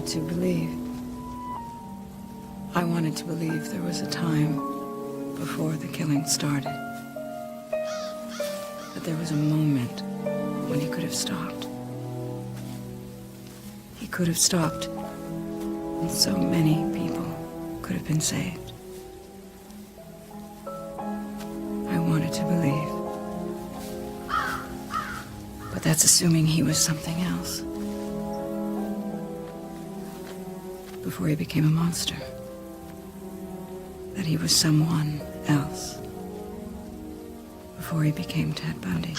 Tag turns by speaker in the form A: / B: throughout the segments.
A: to believe. I wanted to believe there was a time before the killing started. That there was a moment when he could have stopped. He could have stopped, and so many people could have been saved. I wanted to believe. But that's assuming he was something else. Before he became a monster. That he was someone else. Before he became Ted Bundy.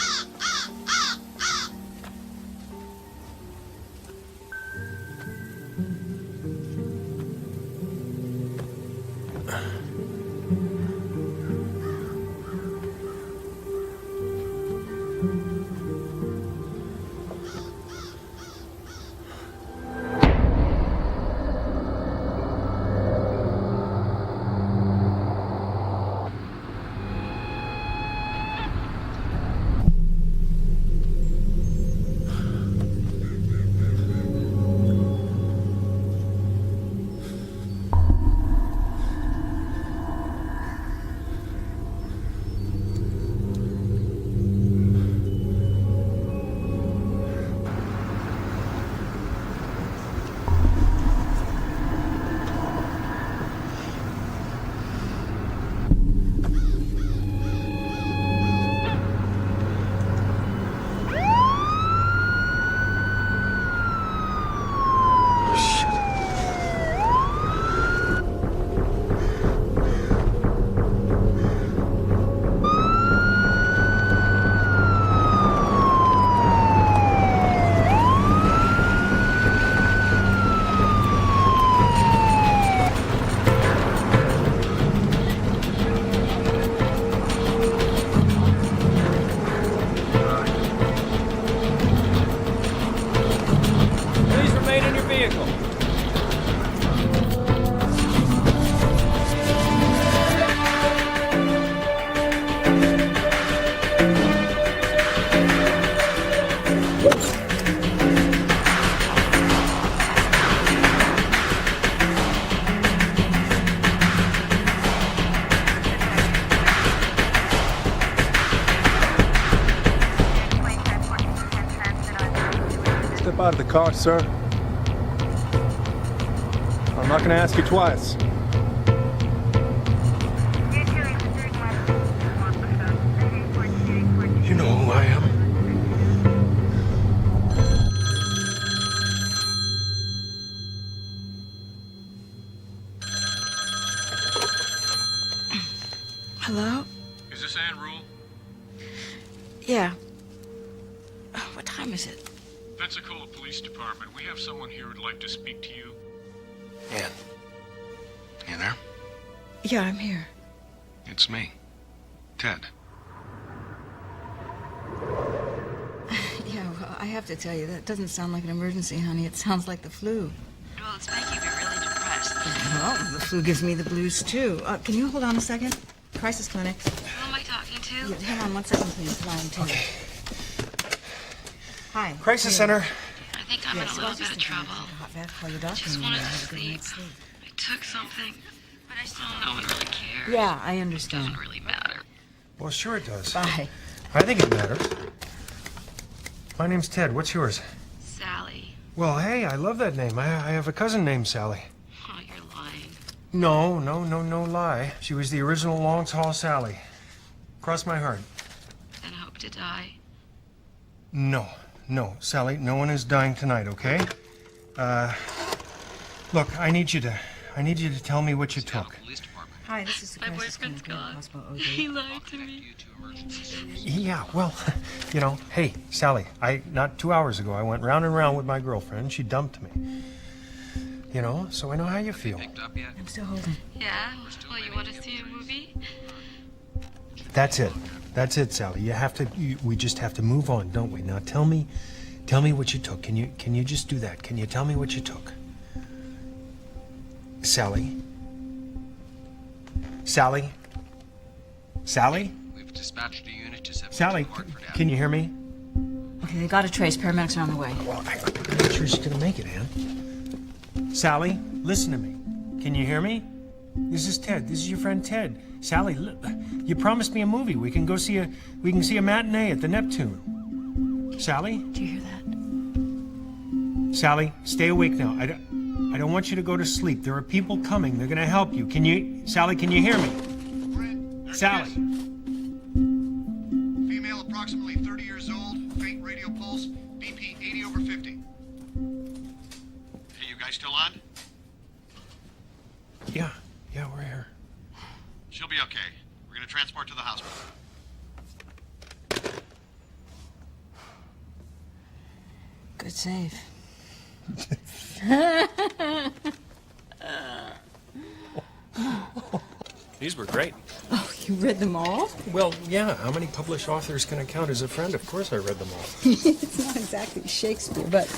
B: Out of the car, sir. I'm not going to ask you twice. You know who I am?
A: Hello?
C: Is this Ann Rule?
A: Yeah. What time is it?
C: Pensacola Police Department. We have someone here who'd like to speak to you.
B: Ann.
C: You there?
A: Yeah, I'm here.
C: It's me. Ted.
A: Yeah, well, I have to tell you, that doesn't sound like an emergency, honey. It sounds like the flu.
D: Well, it's making me really depressed.
A: Well, the flu gives me the blues, too. Can you hold on a second? Crisis clinic.
D: Who am I talking to?
A: Yeah, hang on one second, please. Line 2.
B: Okay.
A: Hi.
B: Crisis center.
D: I think I'm in a little bit of trouble.
A: Call your doctor.
D: Just
A: and
D: wanted
A: have
D: to
A: a good
D: sleep.
A: night's sleep.
D: I took something, but I still don't know one really cares.
A: Yeah, I
D: It
A: understand.
D: doesn't really matter.
B: Well, sure it does.
A: Bye.
B: I think it matters. My name's Ted. What's yours?
D: Sally.
B: Well, hey, I love that name. I have a cousin named Sally.
D: Oh, you're lying.
B: No lie. She was the original long tall Sally. Cross my heart.
D: And hope to die.
B: No, Sally, no one is dying tonight, okay? Look, I need you to tell me what you took.
A: Hi, this is the
D: My
A: crisis
D: boyfriend's
A: clinic.
D: gone.
A: Hospital OD.
D: He lied to me.
B: Yeah, well, hey, Sally, not 2 hours ago, I went round and round with my girlfriend. She dumped me. So I know how you feel.
A: I'm still holding.
D: Yeah? Well, you want to see a movie?
B: That's it, Sally. We just have to move on, don't we? Now tell me what you took. Can you just do that? Can you tell me what you took? Sally?
E: We've dispatched a unit to 7
B: Sally, can you hear me?
A: Okay, they got a trace. Paramedics are on the way.
B: Well, I'm not sure she's gonna make it, Ann. Sally, listen to me. Can you hear me? This is Ted. This is your friend Ted. Sally, you promised me a movie. We can see a matinee at the Neptune. Sally?
A: Did you hear that?
B: Sally, stay awake now. I don't want you to go to sleep. There are people coming. They're gonna help you. Sally, can you hear me? Sally.
F: Female, approximately 30 years old, faint radio pulse, BP 80/50.
C: Hey, you guys still on?
B: Yeah, we're here.
C: She'll be okay. We're gonna transport to the hospital.
A: Good save.
B: These were great.
A: Oh, you read them all?
B: Well, yeah. How many published authors can I count as a friend? Of course I read them all.
A: It's not exactly Shakespeare, but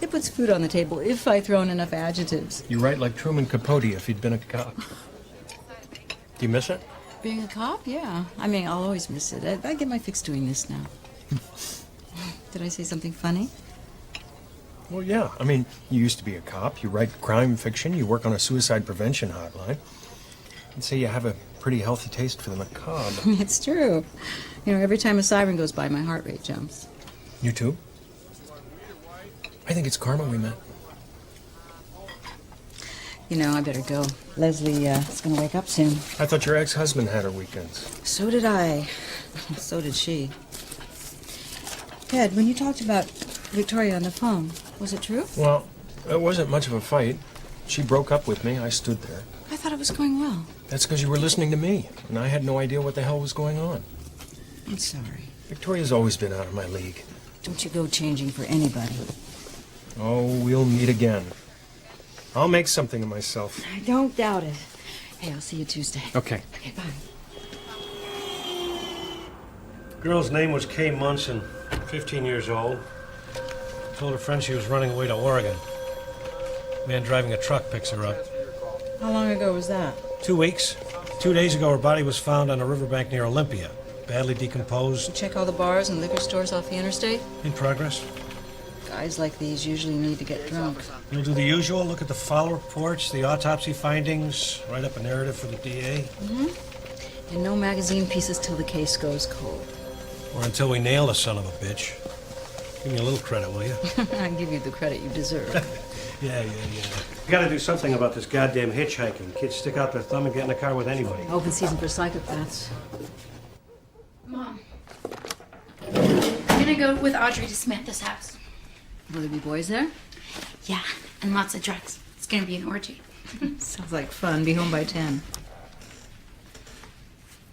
A: it puts food on the table if I throw in enough adjectives.
B: You write like Truman Capote if he'd been a cop. Do you miss it?
A: Being a cop? Yeah. I mean, I'll always miss it. I get my fix doing this now. Did I say something funny?
B: Well, yeah. I mean, you used to be a cop. You write crime fiction. You work on a suicide prevention hotline. I'd say you have a pretty healthy taste for the macabre.
A: It's true. You know, every time a siren goes by, my heart rate jumps.
B: You too? I think it's karma we met.
A: You know, I better go. Leslie is going to wake up soon.
B: I thought your ex-husband had her weekends.
A: So did I. So did she. Ted, when you talked about Victoria on the phone, was it true?
B: Well, it wasn't much of a fight. She broke up with me. I stood there.
A: I thought it was going well.
B: That's because you were listening to me, and I had no idea what the hell was going on.
A: I'm sorry.
B: Victoria's always been out of my league.
A: Don't you go changing for anybody.
B: Oh, we'll meet again. I'll make something of myself.
A: I don't doubt it. Hey, I'll see you Tuesday.
B: Okay.
A: Okay, bye.
G: Girl's name was Kay Munson, 15 years old. Told her friend she was running away to Oregon. Man driving a truck picks her up.
A: How long ago was that?
G: 2 weeks. 2 days ago, her body was found on a riverbank near Olympia. Badly decomposed.
A: Check all the bars and liquor stores off the interstate?
G: In progress.
A: Guys like these usually need to get drunk.
G: We'll do the usual, look at the file reports, the autopsy findings, write up a narrative for the DA.
A: Mm-hmm. And no magazine pieces till the case goes cold.
G: Or until we nail the son of a bitch. Give me a little credit, will you?
A: I give you the credit you deserve.
G: Yeah. We gotta do something about this goddamn hitchhiking. Kids stick out their thumb and get in a car with anybody.
A: Open season for psychopaths.
D: Mom, I'm gonna go with Audrey to Samantha's house.
A: Will there be boys there?
D: Yeah, and lots of drugs. It's gonna be an orgy.
A: Sounds like fun. Be home by 10.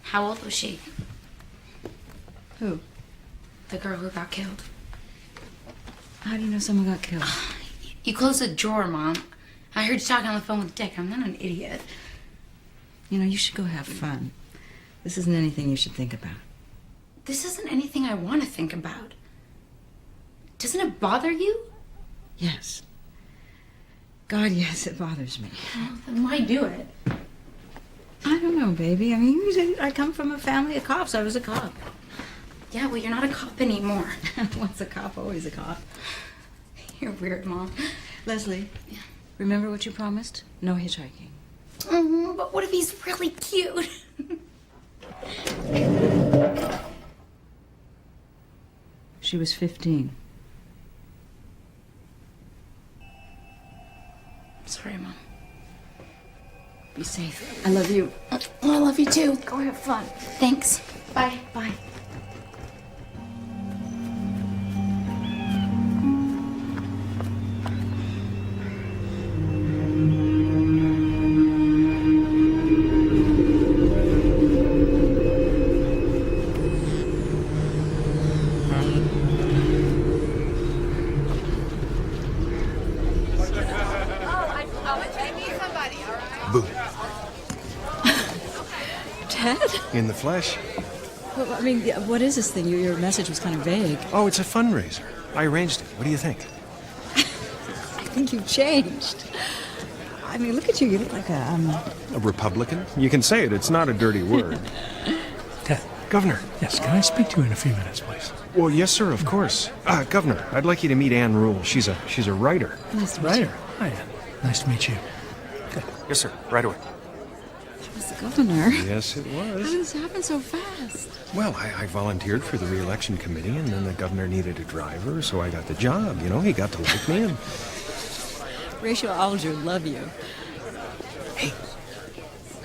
D: How old was she?
A: Who?
D: The girl who got killed.
A: How do you know someone got killed?
D: You closed the drawer, Mom. I heard you talking on the phone with Dick. I'm not an idiot.
A: You know, you should go have fun. This isn't anything you should think about.
D: This isn't anything I want to think about. Doesn't it bother you?
A: Yes. God, yes, it bothers me.
D: Well, then why do it?
A: I don't know, baby. I mean, I come from a family of cops. I was a cop.
D: Yeah, well, you're not a cop anymore.
A: Once a cop, always a cop.
D: You're weird, Mom.
A: Leslie, remember what you promised? No hitchhiking.
D: But what if he's really cute?
A: She was 15.
D: Sorry, Mom.
A: Be safe. I love you.
D: I love you too. Go have fun. Thanks. Bye.
A: Bye.
F: Boo.
A: Ted?
F: In the flesh?
A: Well, I mean, what is this thing? Your message was kind of vague.
F: Oh, it's a fundraiser. I arranged it. What do you think?
A: I think you've changed. I mean, look at you. You look like a
F: Republican? You can say it. It's not a dirty word.
H: Ted.
F: Governor.
H: Yes, can I speak to you in a few minutes, please?
F: Well, yes, sir, of course. Governor, I'd like you to meet Ann Rule. She's a writer.
A: Nice to meet
H: Writer.
A: you.
H: Hi, Ann. Nice to meet you.
B: Yes, sir. Right away.
A: It's the governor.
B: Yes, it
A: How
B: was.
A: did this happen so fast?
B: Well, I volunteered for the re-election committee, and then the governor needed a driver, so I got the job. You know, he got to like me, and...
A: Rachel Alger love you.
B: Hey.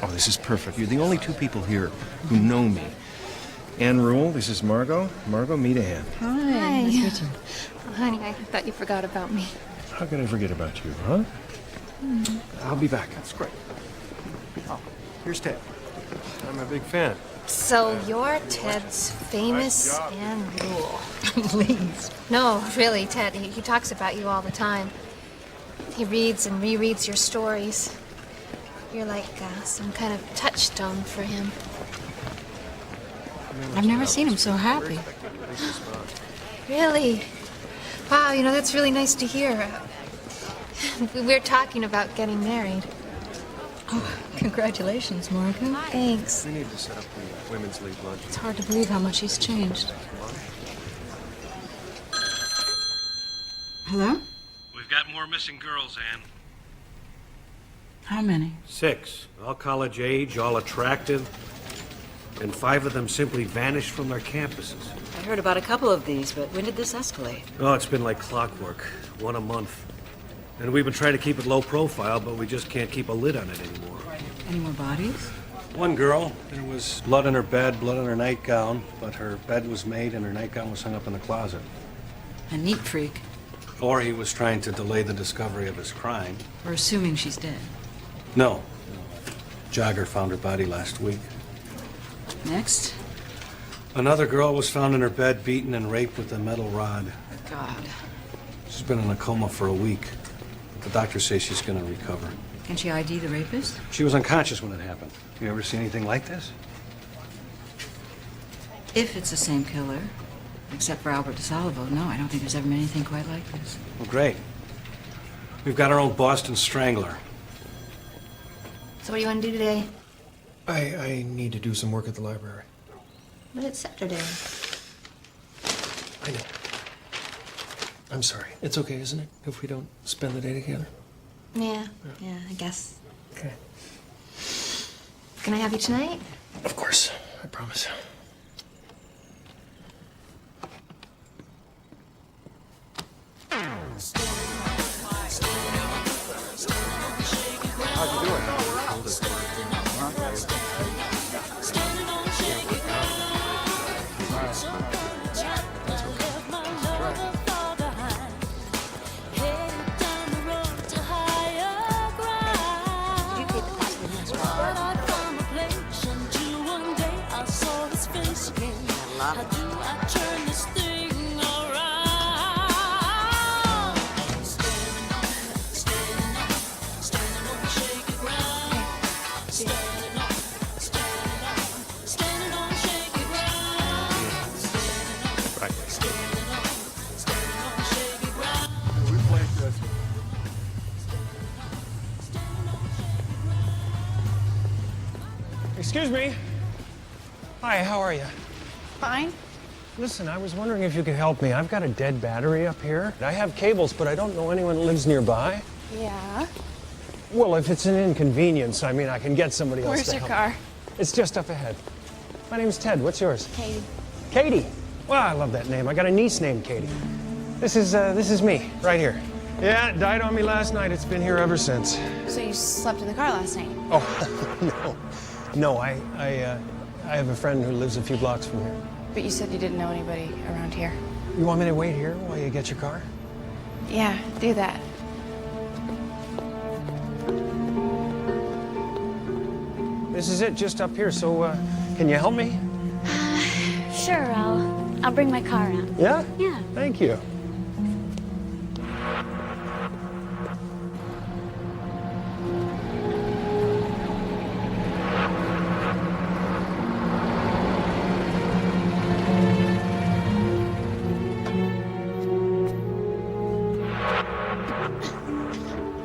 B: Oh, this is perfect. You're the only two people here who know me. Ann Rule, this is Margot. Margot, meet Ann.
A: Hi.
I: Hi.
A: Nice to meet you.
I: Oh, honey, I thought you forgot about me.
B: How could I forget about you, huh? I'll be back. That's great. Oh, here's Ted. I'm a big fan.
I: So you're Ted's famous Ann Rule.
A: Please.
I: No, really, Ted. He talks about you all the time. He reads and rereads your stories. You're like some kind of touchstone for him.
A: I've never seen him so happy.
I: Really? Wow, you know, that's really nice to hear. We're talking about getting married.
A: Oh, congratulations, Margot.
I: Thanks.
B: We need to set up the women's league lunch.
A: It's hard to believe how much he's changed. Hello?
G: We've got more missing girls, Ann.
A: How many?
G: 6. All college age, all attractive. And 5 of them simply vanished from their campuses.
A: I heard about a couple of these, but when did this escalate?
G: Oh, it's been like clockwork. 1 a month. And we've been trying to keep it low profile, but we just can't keep a lid on it anymore.
A: Any more bodies?
G: One girl, there was blood on her bed, blood on her nightgown, but her bed was made and her nightgown was hung up in the closet.
A: A neat freak.
G: Or he was trying to delay the discovery of his crime.
A: We're assuming she's dead.
G: No. Jogger found her body last week.
A: Next?
G: Another girl was found in her bed, beaten and raped with a metal rod.
A: God.
G: She's been in a coma for a week. The doctors say she's going to recover.
A: Can she ID the rapist?
G: She was unconscious when it happened. You ever see anything like this?
A: If it's the same killer. Except for Albert DeSalvo, no, I don't think there's ever been anything quite like this.
G: Well, great. We've got our own Boston Strangler.
I: So what do you want to do today?
B: I need to do some work at the library.
I: But it's Saturday.
B: I know. I'm sorry. It's okay, isn't it, if we don't spend the day together?
I: Yeah, I guess.
B: Okay.
I: Can I have you tonight?
B: Of course. I promise. How'd you do it? Excuse me. Hi, how are you?
D: Fine.
B: Listen, I was wondering if you could help me. I've got a dead battery up here. I have cables, but I don't know anyone that lives nearby.
D: Yeah.
B: Well, if it's an inconvenience, I mean, I can get somebody else
D: Where's
B: to
D: your
B: help.
D: car?
B: It's just up ahead. My name's Ted. What's yours?
D: Katie.
B: Katie. Well, I love that name. I got a niece named Katie. This is me, right here. Yeah, it died on me last night. It's been here ever since.
D: So you slept in the car last night?
B: Oh, no. No, I have a friend who lives a few blocks from here.
D: But you said you didn't know anybody around here.
B: You want me to wait here while you get your car?
D: Yeah, do that.
B: This is it, just up here. So, can you help me?
J: Sure, I'll bring my car out.
B: Yeah?
J: Yeah.
B: Thank you.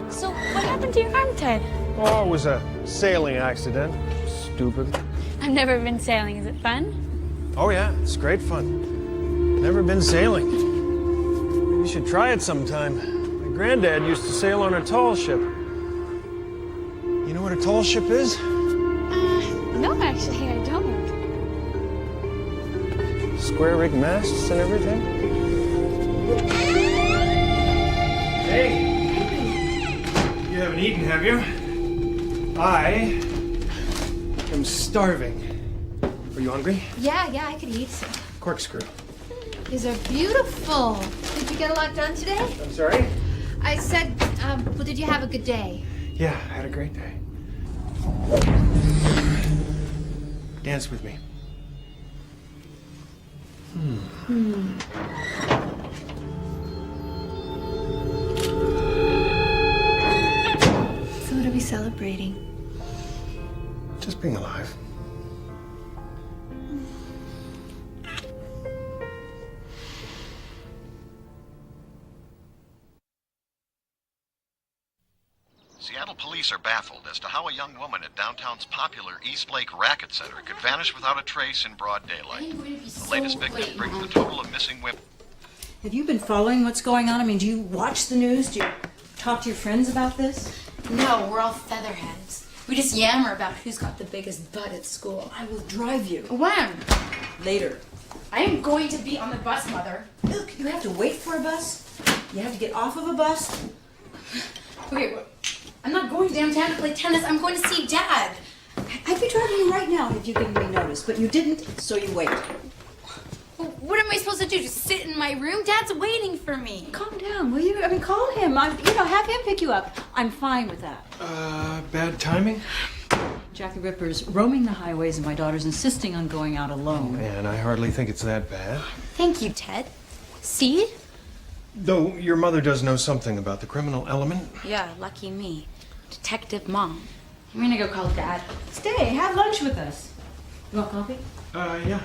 J: So, what happened to your arm, Ted?
B: Oh, it was a sailing accident. Stupid.
J: I've never been sailing. Is it fun?
B: Oh, yeah, it's great fun. Never been sailing. You should try it sometime. My granddad used to sail on a tall ship. You know what a tall ship is?
J: No, actually, I don't.
B: Square rig masts and everything? Hey! You haven't eaten, have you? I am starving. Are you hungry?
I: Yeah, I could eat.
B: Corkscrew.
I: These are beautiful. Did you get a lot done today?
B: I'm sorry?
I: I said, well, did you have a good day?
B: Yeah, I had a great day. Dance with me.
I: So what are we celebrating?
B: Just being alive.
F: Seattle police are baffled as to how a young woman at downtown's popular East Lake Racket Center could vanish without a trace in broad daylight. The latest victim brings the total of missing women.
A: Have you been following what's going on? I mean, do you watch the news? Do you talk to your friends about this?
D: No, we're all featherheads. We just yammer about who's got the biggest butt at school.
A: I will drive you.
D: When?
A: Later.
D: I am going to be on the bus, Mother.
A: Look, you have to wait for a bus. You have to get off of a bus.
D: Okay, well, I'm not going downtown to play tennis. I'm going to see Dad.
A: I'd be driving you right now if you given me notice, but you didn't, so you wait.
D: Well, what am I supposed to do? Just sit in my room? Dad's waiting for me.
A: Calm down, will you? I mean, call him. Have him pick you up. I'm fine with that.
B: Bad timing?
A: Jack the Ripper's roaming the highways, and my daughter's insisting on going out alone.
B: Man, I hardly think it's that bad.
D: Thank you, Ted. See?
B: Though your mother does know something about the criminal element.
D: Yeah, lucky me. Detective Mom. I'm gonna go call Dad.
A: Stay, have lunch with us. You want coffee?
B: Yeah.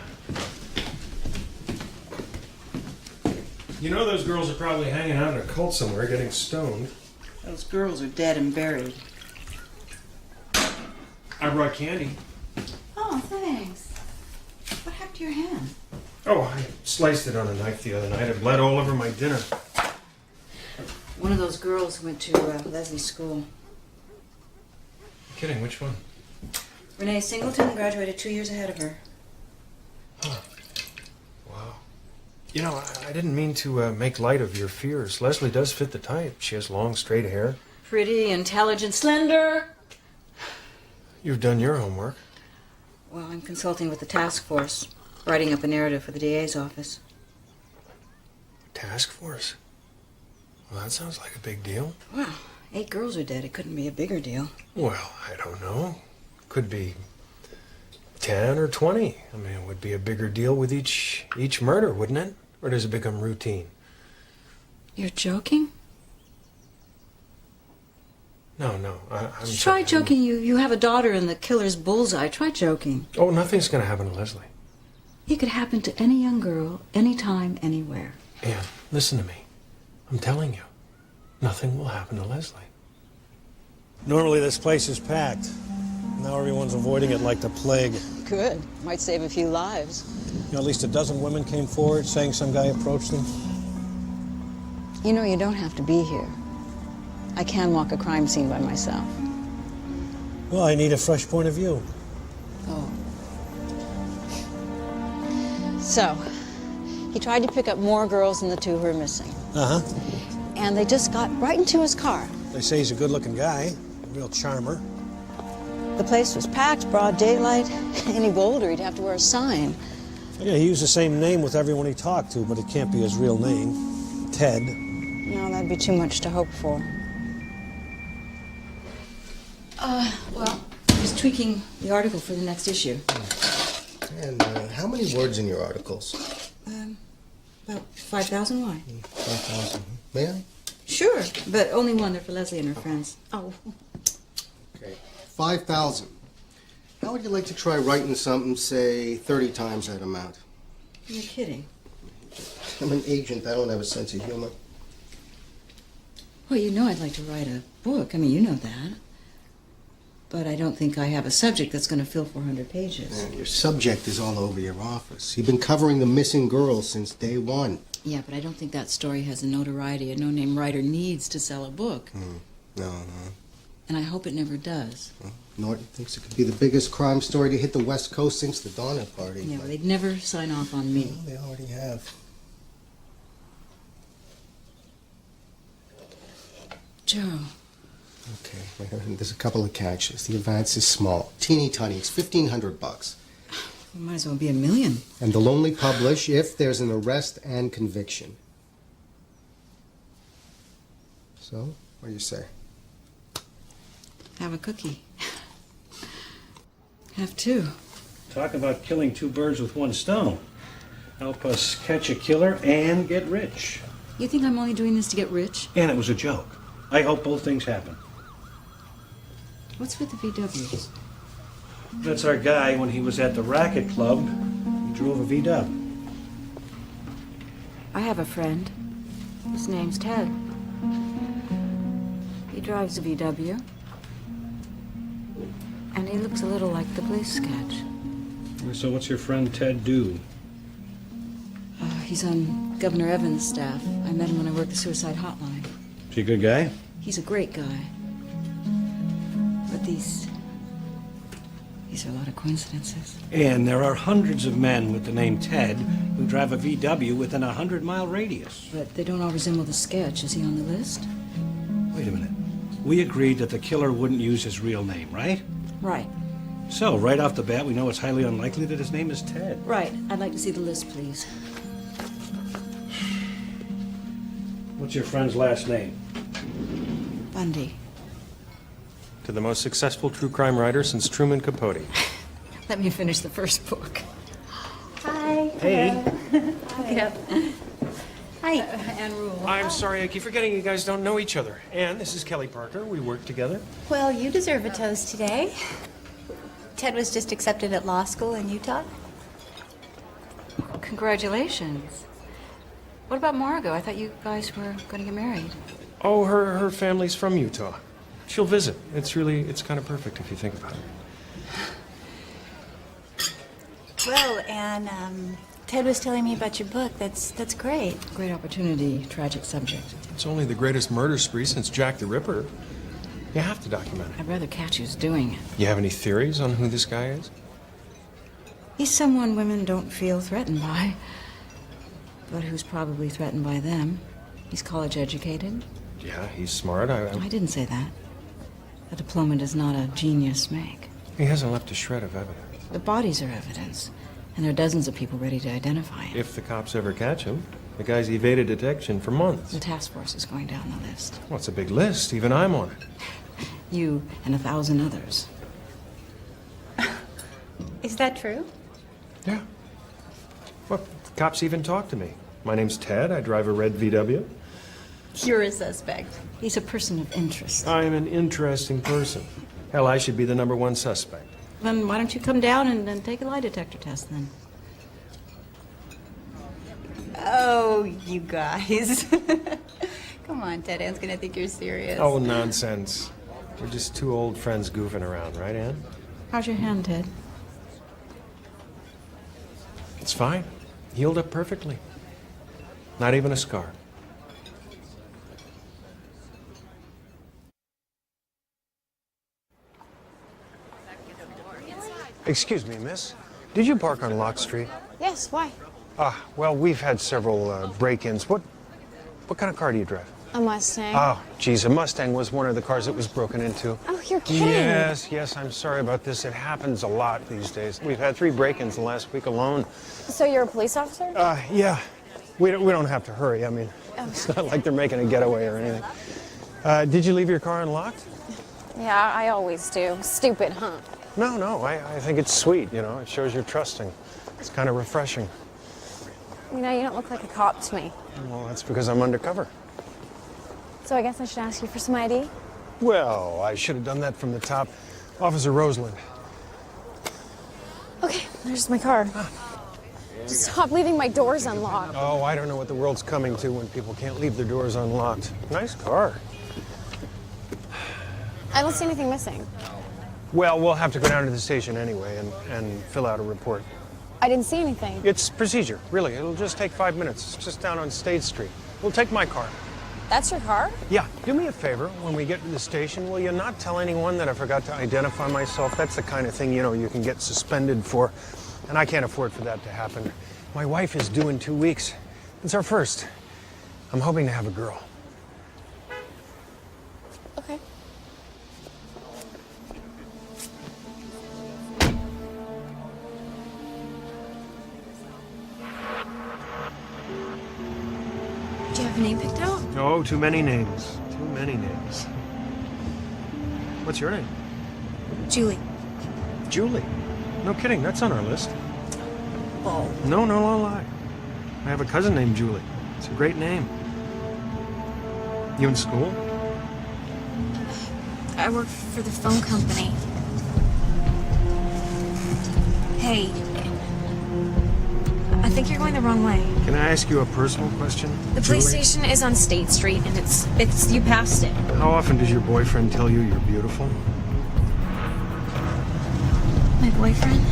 B: You know those girls are probably hanging out in a cult somewhere getting stoned.
A: Those girls are dead and buried.
B: I brought candy.
A: Oh, thanks. What happened to your hand?
B: Oh, I sliced it on a knife the other night. It bled all over my dinner.
A: One of those girls went to Leslie's school.
B: Kidding, which one?
A: Renee Singleton graduated 2 years ahead of her.
B: Huh. Wow. You know, I didn't mean to make light of your fears. Leslie does fit the type. She has long, straight hair.
A: Pretty, intelligent, slender.
B: You've done your homework.
A: Well, I'm consulting with the task force, writing up a narrative for the DA's office.
B: Task force? Well, that sounds like a big deal.
A: Well, 8 girls are dead. It couldn't be a bigger deal.
B: Well, I don't know. Could be 10 or 20. I mean, it would be a bigger deal with each murder, wouldn't it? Or does it become routine?
A: You're joking?
B: No, I'm
A: Try joking. You have a daughter in the killer's bullseye. Try joking.
B: Oh, nothing's going to happen to Leslie.
A: It could happen to any young girl, anytime, anywhere.
B: Ann, listen to me. I'm telling you, nothing will happen to Leslie.
G: Normally this place is packed. Now everyone's avoiding it like the plague.
A: Good. Might save a few lives.
G: You know, at least a dozen women came forward saying some guy approached them.
A: You know, you don't have to be here. I can walk a crime scene by myself.
G: Well, I need a fresh point of view.
A: Oh. So, he tried to pick up more girls than the 2 who are missing.
G: Uh-huh.
A: And they just got right into his car.
G: They say he's a good-looking guy, a real charmer.
A: The place was packed, broad daylight. Any bolder, he'd have to wear a sign.
G: Yeah, he used the same name with everyone he talked to, but it can't be his real name. Ted.
A: No, that'd be too much to hope for. Well, just tweaking the article for the next issue.
K: And how many words in your articles?
A: About 5,000. Why?
K: 5,000. May I?
A: Sure, but only one. They're for Leslie and her friends. Oh.
K: Okay. 5,000. How would you like to try writing something, say, 30 times that amount?
A: You're kidding.
K: I'm an agent. I don't have a sense of humor.
A: Well, you know I'd like to write a book. I mean, you know that. But I don't think I have a subject that's going to fill 400 pages.
K: Your subject is all over your office. You've been covering the missing girls since day one.
A: Yeah, but I don't think that story has the notoriety a no-name writer needs to sell a book.
K: No.
A: and I hope it never does.
K: Well, Norton thinks it could be the biggest crime story to hit the West Coast since the Donner Party.
A: Yeah, well, they'd never sign off on me.
K: Well, they already have.
A: Joe.
K: Okay, there's a couple of catches. The advance is small, teeny tiny. It's $1,500.
A: It might as well be $1 million.
K: And they'll only publish if there's an arrest and conviction. So, what do you say?
A: Have a cookie. Have two.
G: Talk about killing two birds with one stone. Help us catch a killer and get rich.
A: You think I'm only doing this to get rich?
G: And it was a joke. I hope both things happen.
A: What's with the VWs?
G: That's our guy when he was at the racket club. He drove a VW.
A: I have a friend. His name's Ted. He drives a VW. And he looks a little like the police sketch.
G: So what's your friend Ted do?
A: He's on Governor Evans' staff. I met him when I worked the suicide hotline.
G: Is he a good guy?
A: He's a great guy. But these are a lot of coincidences.
G: And there are hundreds of men with the name Ted who drive a VW within a 100-mile radius.
A: But they don't all resemble the sketch. Is he on the list?
G: Wait a minute. We agreed that the killer wouldn't use his real name, right?
A: Right.
G: So, right off the bat, we know it's highly unlikely that his name is Ted.
A: Right. I'd like to see the list, please.
G: What's your friend's last name?
A: Bundy.
B: To the most successful true crime writer since Truman Capote.
A: Let me finish the first book.
J: Hi.
G: Hey.
J: Hi. Hi.
A: Anne Rule.
B: I'm sorry, I keep forgetting you guys don't know each other. Anne, this is Kelly Parker. We work together.
L: Well, you deserve a toast today. Ted was just accepted at law school in Utah.
A: Congratulations. What about Margot? I thought you guys were going to get married.
B: Oh, her family's from Utah. She'll visit. It's kind of perfect if you think about it.
L: Well, and Ted was telling me about your book. That's great.
A: Great opportunity, tragic subject.
B: It's only the greatest murder spree since Jack the Ripper. You have to document it.
A: I'd rather catch who's doing it.
B: You have any theories on who this guy is?
A: He's someone women don't feel threatened by, but who's probably threatened by them. He's college educated.
B: Yeah, he's smart.
A: I didn't say that. A diploma does not a genius make.
B: He hasn't left a shred of evidence.
A: The bodies are evidence, and there are dozens of people ready to identify him.
B: If the cops ever catch him, the guy's evaded detection for months.
A: The task force is going down the list.
B: Well, it's a big list. Even I'm on it.
A: You and 1,000 others.
L: Is that true?
B: Yeah. Well, the cops even talk to me. My name's Ted. I drive a red VW.
L: You're a suspect.
A: He's a person of interest.
B: I'm an interesting person. Hell, I should be the #1 suspect.
A: Then why don't you come down and take a lie detector test then?
L: Oh, you guys. Come on, Ted. Anne's gonna think you're serious.
B: Oh, nonsense. We're just two old friends goofing around, right, Anne?
A: How's your hand, Ted?
B: It's fine. Healed up perfectly. Not even a scar.
M: Excuse me, miss. Did you park on Lock Street?
J: Yes, why?
M: Well, we've had several break-ins. What kind of car do you drive?
J: A Mustang.
M: Oh, geez, a Mustang was one of the cars that was broken into.
J: Oh, you're kidding.
M: Yes, I'm sorry about this. It happens a lot these days. We've had 3 break-ins the last week alone.
J: So you're a police officer?
M: Yeah. We don't have to hurry. I mean, it's not like they're making a getaway or anything. Did you leave your car unlocked?
J: Yeah, I always do. Stupid, huh?
M: No, I think it's sweet, you know. It shows you're trusting. It's kind of refreshing.
J: You know, you don't look like a cop to me.
M: Well, that's because I'm undercover.
J: So I guess I should ask you for some ID?
M: Well, I should have done that from the top. Officer Roseland.
J: Okay, there's my car. Just stop leaving my doors unlocked.
M: Oh, I don't know what the world's coming to when people can't leave their doors unlocked. Nice car.
J: I don't see anything missing.
M: Well, we'll have to go down to the station anyway and fill out a report.
J: I didn't see anything.
M: It's procedure, really. It'll just take 5 minutes. It's just down on State Street. We'll take my car.
J: That's your car?
M: Yeah, do me a favor. When we get to the station, will you not tell anyone that I forgot to identify myself? That's the kind of thing, you know, you can get suspended for. And I can't afford for that to happen. My wife is due in 2 weeks. It's our first. I'm hoping to have a girl.
J: Okay.
I: Do you have a name picked out?
B: Oh, too many names. Too many names. What's your name?
I: Julie.
B: Julie. No kidding, that's on our list.
I: Oh.
B: No lie. I have a cousin named Julie. It's a great name. You in school?
I: I work for the phone company. Hey. I think you're going the wrong way.
B: Can I ask you a personal question?
I: The
B: Julie?
I: police station is on State Street, and it's you passed it.
B: How often does your boyfriend tell you you're beautiful?
I: My boyfriend?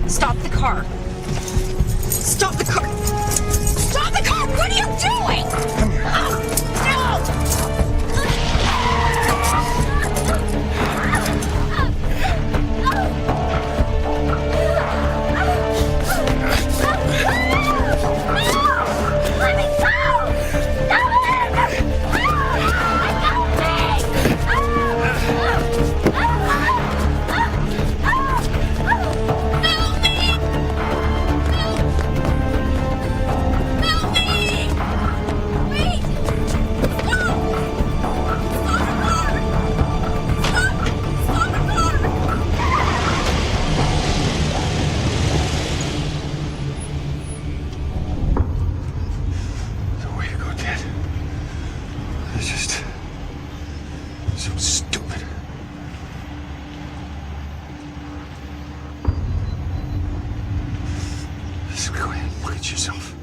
I: Stop the car. Stop the car. Stop the car! What are you doing?
B: Come here.
I: No!
N: Let me go!
B: So stupid. Just go ahead and look at yourself.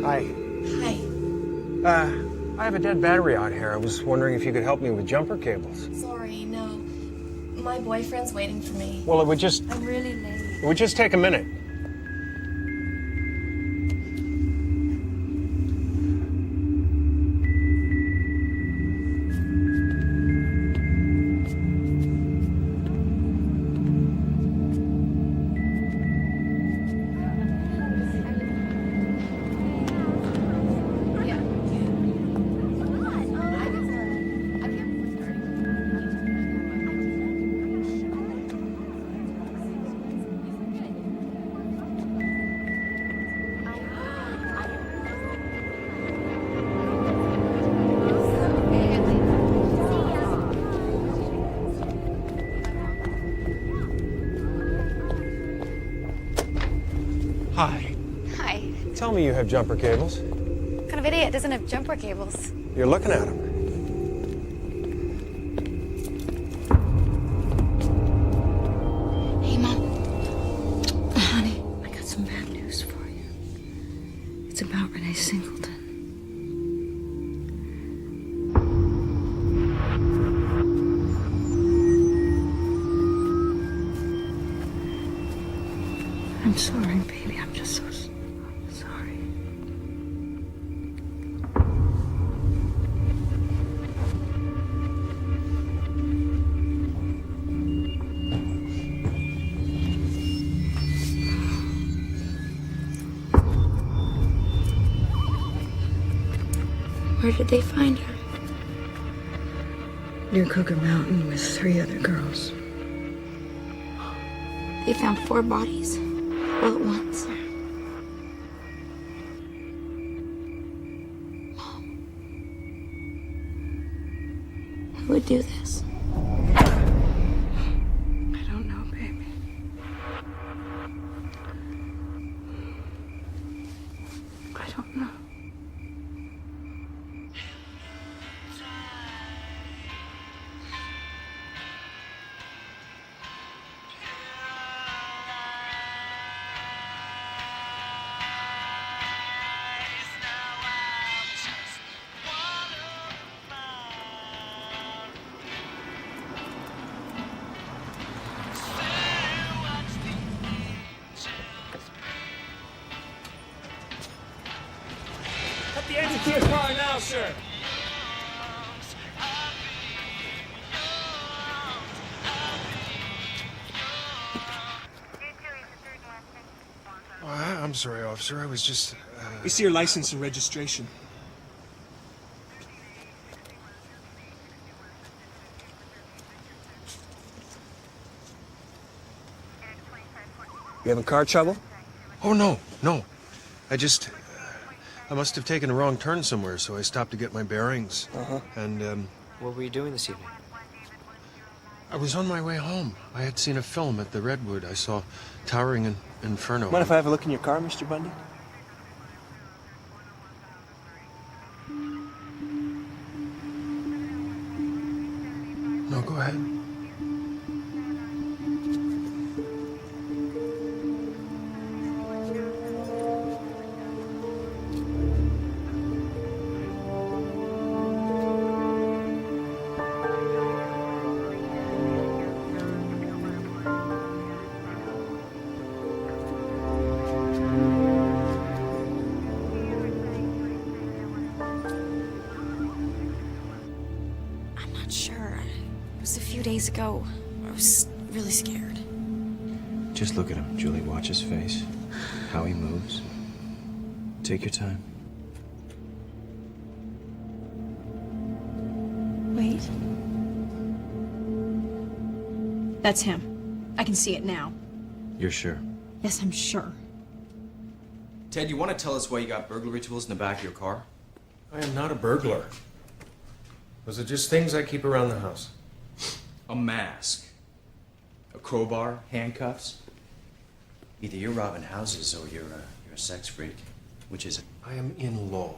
B: Hi.
I: Hi.
B: I have a dead battery out here. I was wondering if you could help me with jumper cables.
I: Sorry, no. My boyfriend's waiting for me.
B: Well, it would just...
I: I'm really late.
B: It would just take a minute. Hi.
J: Hi.
M: Tell me you have jumper cables.
J: What kind of idiot doesn't have jumper cables?
M: You're looking at them.
A: Hey, Mom. Honey, I got some bad news for you. It's about Renee Singleton. I'm sorry, baby. I'm just so sorry. Where did they find her? Near Cougar Mountain with 3 other girls.
I: They found 4 bodies all at once. Mom. Who would do this?
A: I don't know, baby. I don't know.
B: Get the engine to your car now, sir.
M: Oh, I'm sorry, officer. I was just...
N: We see your license and registration. You having car trouble?
M: Oh, no. I just... I must have taken a wrong turn somewhere, so I stopped to get my bearings.
N: Uh-huh.
M: And,
E: What were you doing this evening?
M: I was on my way home. I had seen a film at the Redwood. I saw Towering Inferno.
N: Mind if I have a look in your car, Mr. Bundy?
M: No, go ahead.
J: I'm not sure. It was a few days ago. I was really scared.
E: Just look at him, Julie. Watch his face. How he moves. Take your time.
J: Wait. That's him. I can see it now.
E: You're sure?
J: Yes, I'm sure.
E: Ted, you want to tell us why you got burglary tools in the back of your car?
G: I am not a burglar. Those are just things I keep around the house.
E: A mask. A crowbar, handcuffs. Either you're robbing houses or you're a sex freak. Which is it?
G: I am in law.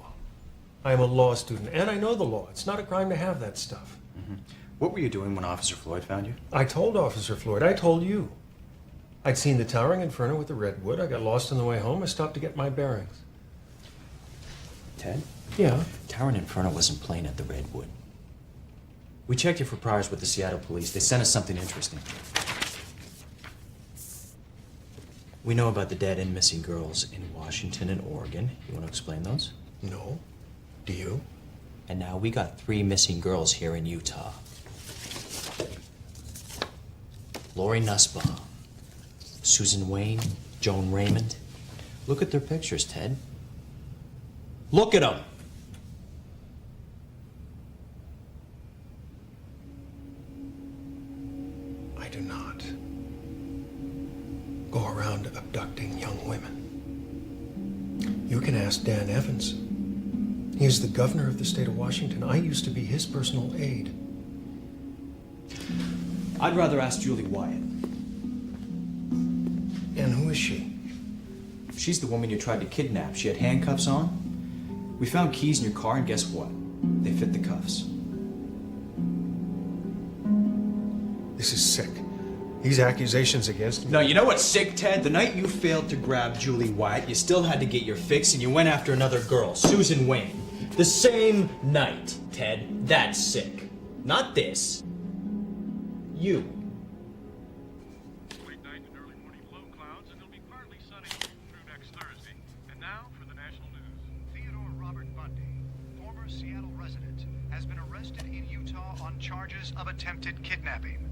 G: I am a law student, and I know the law. It's not a crime to have that stuff.
E: Mm-hmm. What were you doing when Officer Floyd found you?
G: I told Officer Floyd. I told you. I'd seen the Towering Inferno with the Redwood. I got lost on the way home. I stopped to get my bearings.
E: Ted?
G: Yeah?
E: Towering Inferno wasn't playing at the Redwood. We checked you for priors with the Seattle police. They sent us something interesting. We know about the dead and missing girls in Washington and Oregon. You want to explain those?
G: No. Do you?
E: And now we got 3 missing girls here in Utah. Lori Nussbaum, Susan Wayne, Joan Raymond. Look at their pictures, Ted. Look at them!
G: I do not go around abducting young women. You can ask Dan Evans. He is the governor of the state of Washington. I used to be his personal aide.
E: I'd rather ask Julie Wyatt.
G: And who is she?
E: She's the woman you tried to kidnap. She had handcuffs on. We found keys in your car, and guess what? They fit the cuffs.
G: This is sick. These accusations against me.
E: No, you know what's sick, Ted? The night you failed to grab Julie Wyatt, you still had to get your fix, and you went after another girl, Susan Wayne. The same night, Ted. That's sick. Not this. You.
C: Late night and early morning low clouds, and it'll be partly sunny through next Thursday. And now for the national news.
O: Theodore Robert Bundy, former Seattle resident, has been arrested in Utah on charges of attempted kidnapping.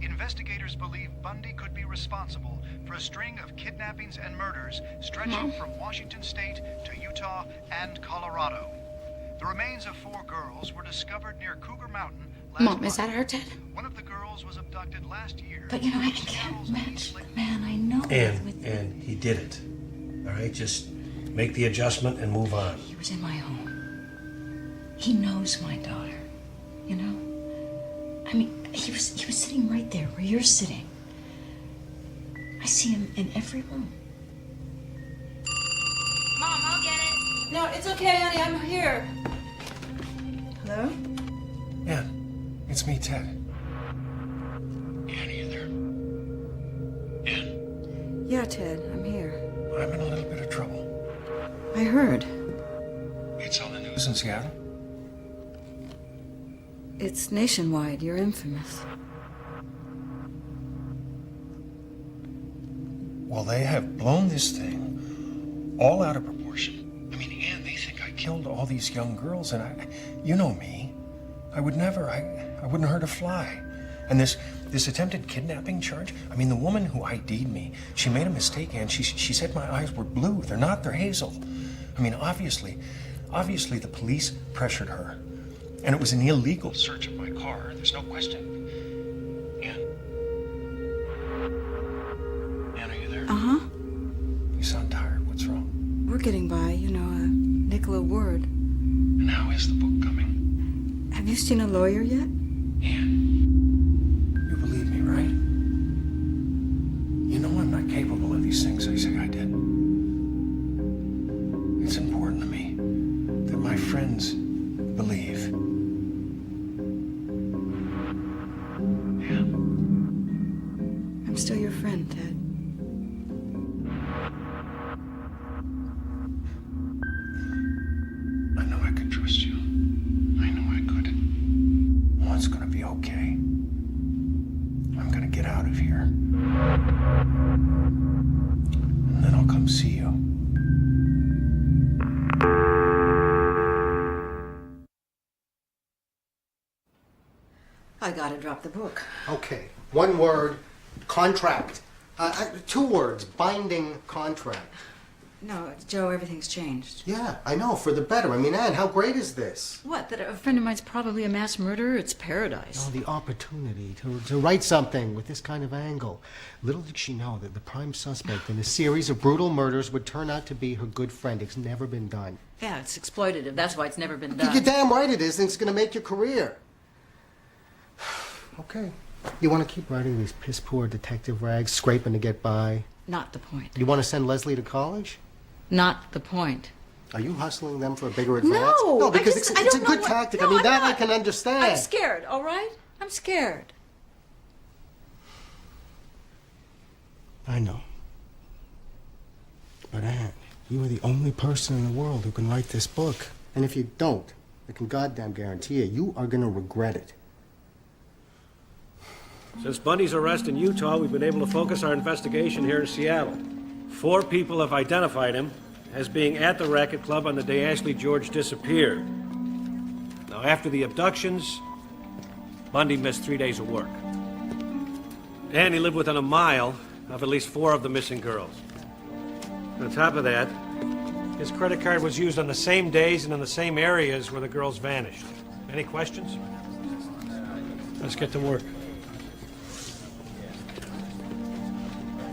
O: Investigators believe Bundy could be responsible for a string of kidnappings and murders stretching from Washington State to Utah and Colorado. The remains of 4 girls were discovered near Cougar Mountain last
D: Mom,
O: month.
D: is that her, Ted?
O: One of the girls was abducted last year.
A: But you know, I can't match the man I know.
G: And he did it. All right, just make the adjustment and move on.
A: He was in my home. He knows my daughter. You know? I mean, he was sitting right there where you're sitting. I see him in every room.
J: Mom, I'll get it.
A: No, it's okay, honey. I'm here. Hello?
G: Yeah, it's me, Ted.
F: Ann, are you there? Ann?
A: Yeah, Ted, I'm here.
G: I'm in a little bit of trouble.
A: I heard.
G: It's on the news in Seattle.
A: It's nationwide. You're infamous.
G: Well, they have blown this thing all out of proportion. I mean, Ann, they think I
B: killed all these young girls, and you know me. I wouldn't hurt a fly. And this attempted kidnapping charge, I mean, the woman who ID'd me, she made a mistake, and she said my eyes were blue. They're not, they're hazel. I mean, obviously the police pressured her. And it was an illegal search of my car. There's no question. Ann, are you there?
P: Uh-huh.
B: You sound tired. What's wrong?
P: We're getting by, you know, a nickel a word.
B: And how is the book coming?
P: Have you seen a lawyer yet?
B: You believe me, right? You know I'm not capable of these things I say I did. It's important to me that my friends believe.
P: I'm still your friend, Ted.
B: I know I could trust you. I know I could. Oh, it's gonna be okay. I'm gonna get out of here. And then I'll come see you.
A: I gotta drop the book.
K: Okay, one word, contract. 2 words, binding contract.
P: No, Joe, everything's changed.
K: Yeah, I know, for the better. I mean, Ann, how great is this?
A: What, that a friend of mine's probably a mass murderer? It's paradise.
K: Oh, the opportunity to write something with this kind of angle. Little did she know that the prime suspect in a series of brutal murders would turn out to be her good friend. It's never been done.
A: Yeah, it's exploitative. That's why it's never been done.
K: You're damn right it is, and it's going to make your career. Okay. You want to keep writing these piss-poor detective rags, scraping to get by?
A: Not the point.
K: You want to send Leslie to college?
A: Not the point.
K: Are you hustling them for a bigger advance?
A: No!
K: No, because
A: it's
K: it's a good tactic.
A: No,
K: I mean,
A: I'm
K: that
A: not.
K: I can understand.
A: I'm scared, all right? I'm scared.
K: I know. But Ann, you are the only person in the world who can write this book. And if you don't, I can goddamn guarantee you are going to regret it.
G: Since Bundy's arrest in Utah, we've been able to focus our investigation here in Seattle. 4 people have identified him as being at the racket club on the day Ashley George disappeared. Now, after the abductions, Bundy missed 3 days of work. And he lived within a mile of at least 4 of the missing girls. On top of that, his credit card was used on the same days and in the same areas where the girls vanished. Any questions? Let's get to work.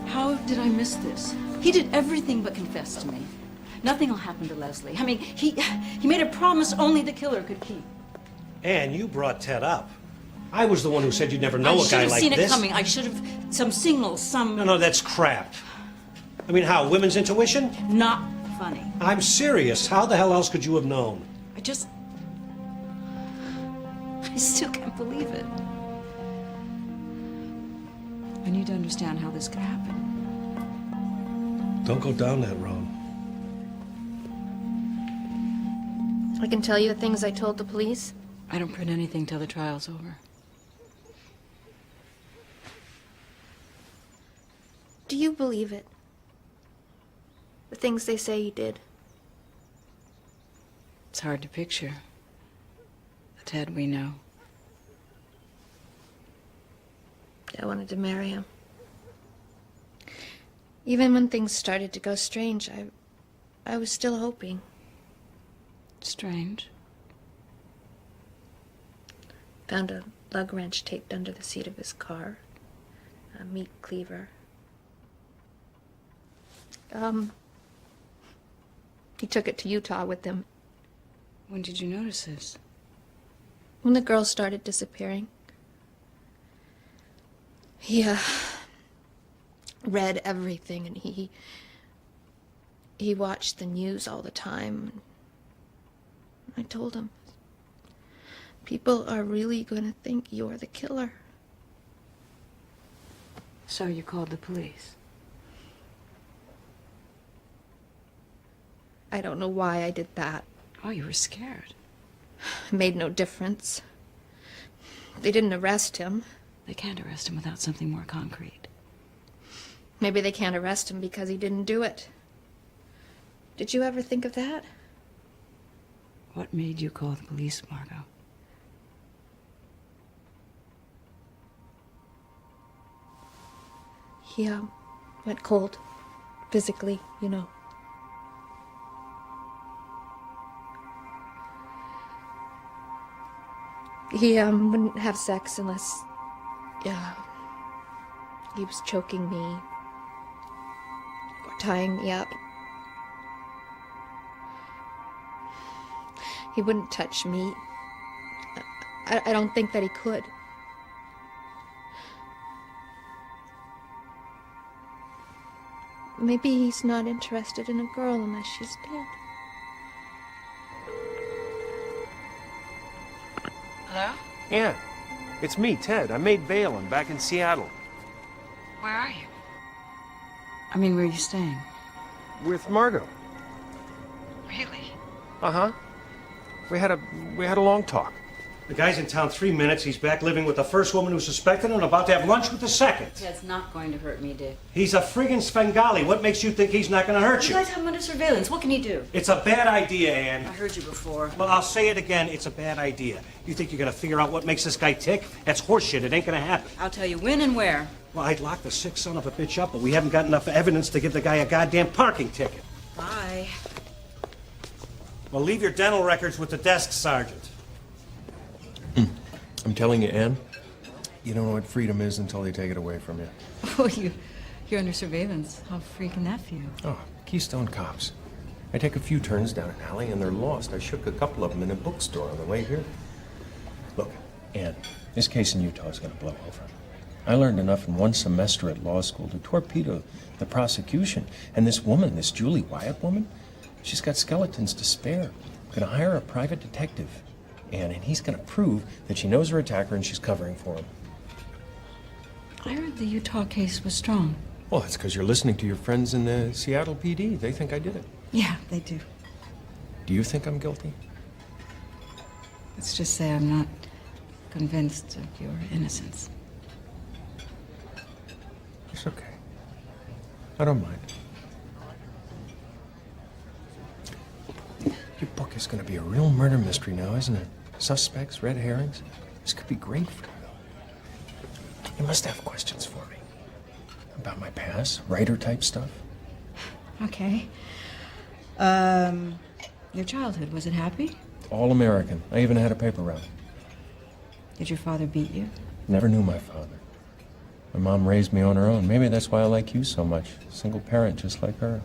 A: How did I miss this? He did everything but confess to me. Nothing will happen to Leslie. I mean, he made a promise only the killer could keep.
G: And you brought Ted up. I was the one who said you'd never know a guy like this.
A: I should have seen it coming. I should have... Some signals, some...
G: No, that's crap. I mean, how? Women's intuition?
A: Not funny.
G: I'm serious. How the hell else could you have known?
A: I still can't believe it. I need to understand how this could happen.
G: Don't go down that road.
I: I can tell you the things I told the police.
A: I don't print anything till the trial's over.
I: Do you believe it? The things they say you did.
A: It's hard to picture the Ted we know.
I: I wanted to marry him. Even when things started to go strange, I was still hoping.
A: Strange.
I: Found a lug wrench taped under the seat of his car. A meat cleaver. He took it to Utah with him.
A: When did you notice this?
I: When the girls started disappearing. He, read everything, and he watched the news all the time. I told him, people are really going to think you're the killer.
A: So you called the police?
I: I don't know why I did that.
A: Oh, you were scared.
I: It made no difference. They didn't arrest him.
A: They can't arrest him without something more concrete.
I: Maybe they can't arrest him because he didn't do it. Did you ever think of that?
P: What made you call the police, Margot?
I: He, went cold. Physically, you know. He, wouldn't have sex unless, he was choking me or tying me up. He wouldn't touch me. I don't think that he could. Maybe he's not interested in a girl unless she's dead.
P: Hello?
G: Yeah, it's me, Ted. I made bail. I'm back in Seattle.
P: Where are you? I mean, where are you staying?
G: With Margot.
P: Really?
G: Uh-huh. We had a long talk. The guy's in town 3 minutes. He's back living with the first woman who's suspected and about to have lunch with the second.
P: Ted's not going to hurt me, Dick.
G: He's a friggin' Svengali. What makes you think he's not going to hurt
P: You
G: you?
P: guys have him under surveillance. What can he do?
G: It's a bad idea, Ann.
P: I heard you before.
G: Well, I'll say it again. It's a bad idea. You think you're going to figure out what makes this guy tick? That's horseshit. It ain't going to happen.
P: I'll tell you when and where.
G: Well, I'd lock the sick son of a bitch up, but we haven't got enough evidence to give the guy a goddamn parking ticket.
P: Bye.
G: Well, leave your dental records with the desk sergeant.
B: I'm telling you, Ann, you don't know what freedom is until they take it away from you.
P: Oh, you're under surveillance. How free can that feel?
B: Oh, Keystone cops. I take a few turns down an alley and they're lost. I shook a couple of them in a bookstore on the way here. Look, Ann, this case in Utah is going to blow over. I learned enough in one semester at law school to torpedo the prosecution. And this woman, this Julie Wyatt woman, she's got skeletons to spare. Gonna hire a private detective, Ann, and he's gonna prove that she knows her attacker and she's covering for him.
P: I heard the Utah case was strong.
B: Well, that's because you're listening to your friends in the Seattle PD. They think I did it.
P: Yeah, they do.
B: Do you think I'm guilty?
P: Let's just say I'm not convinced of your innocence.
B: It's okay. I don't mind. Your book is going to be a real murder mystery now, isn't it? Suspects, red herrings. This could be great for you. You must have questions for me. About my past, writer-type stuff.
P: Okay. Your childhood, was it happy?
B: All American. I even had a paper route.
P: Did your father beat you?
B: Never knew my father. My mom raised me on her own. Maybe that's why I like you so much. Single parent, just like her.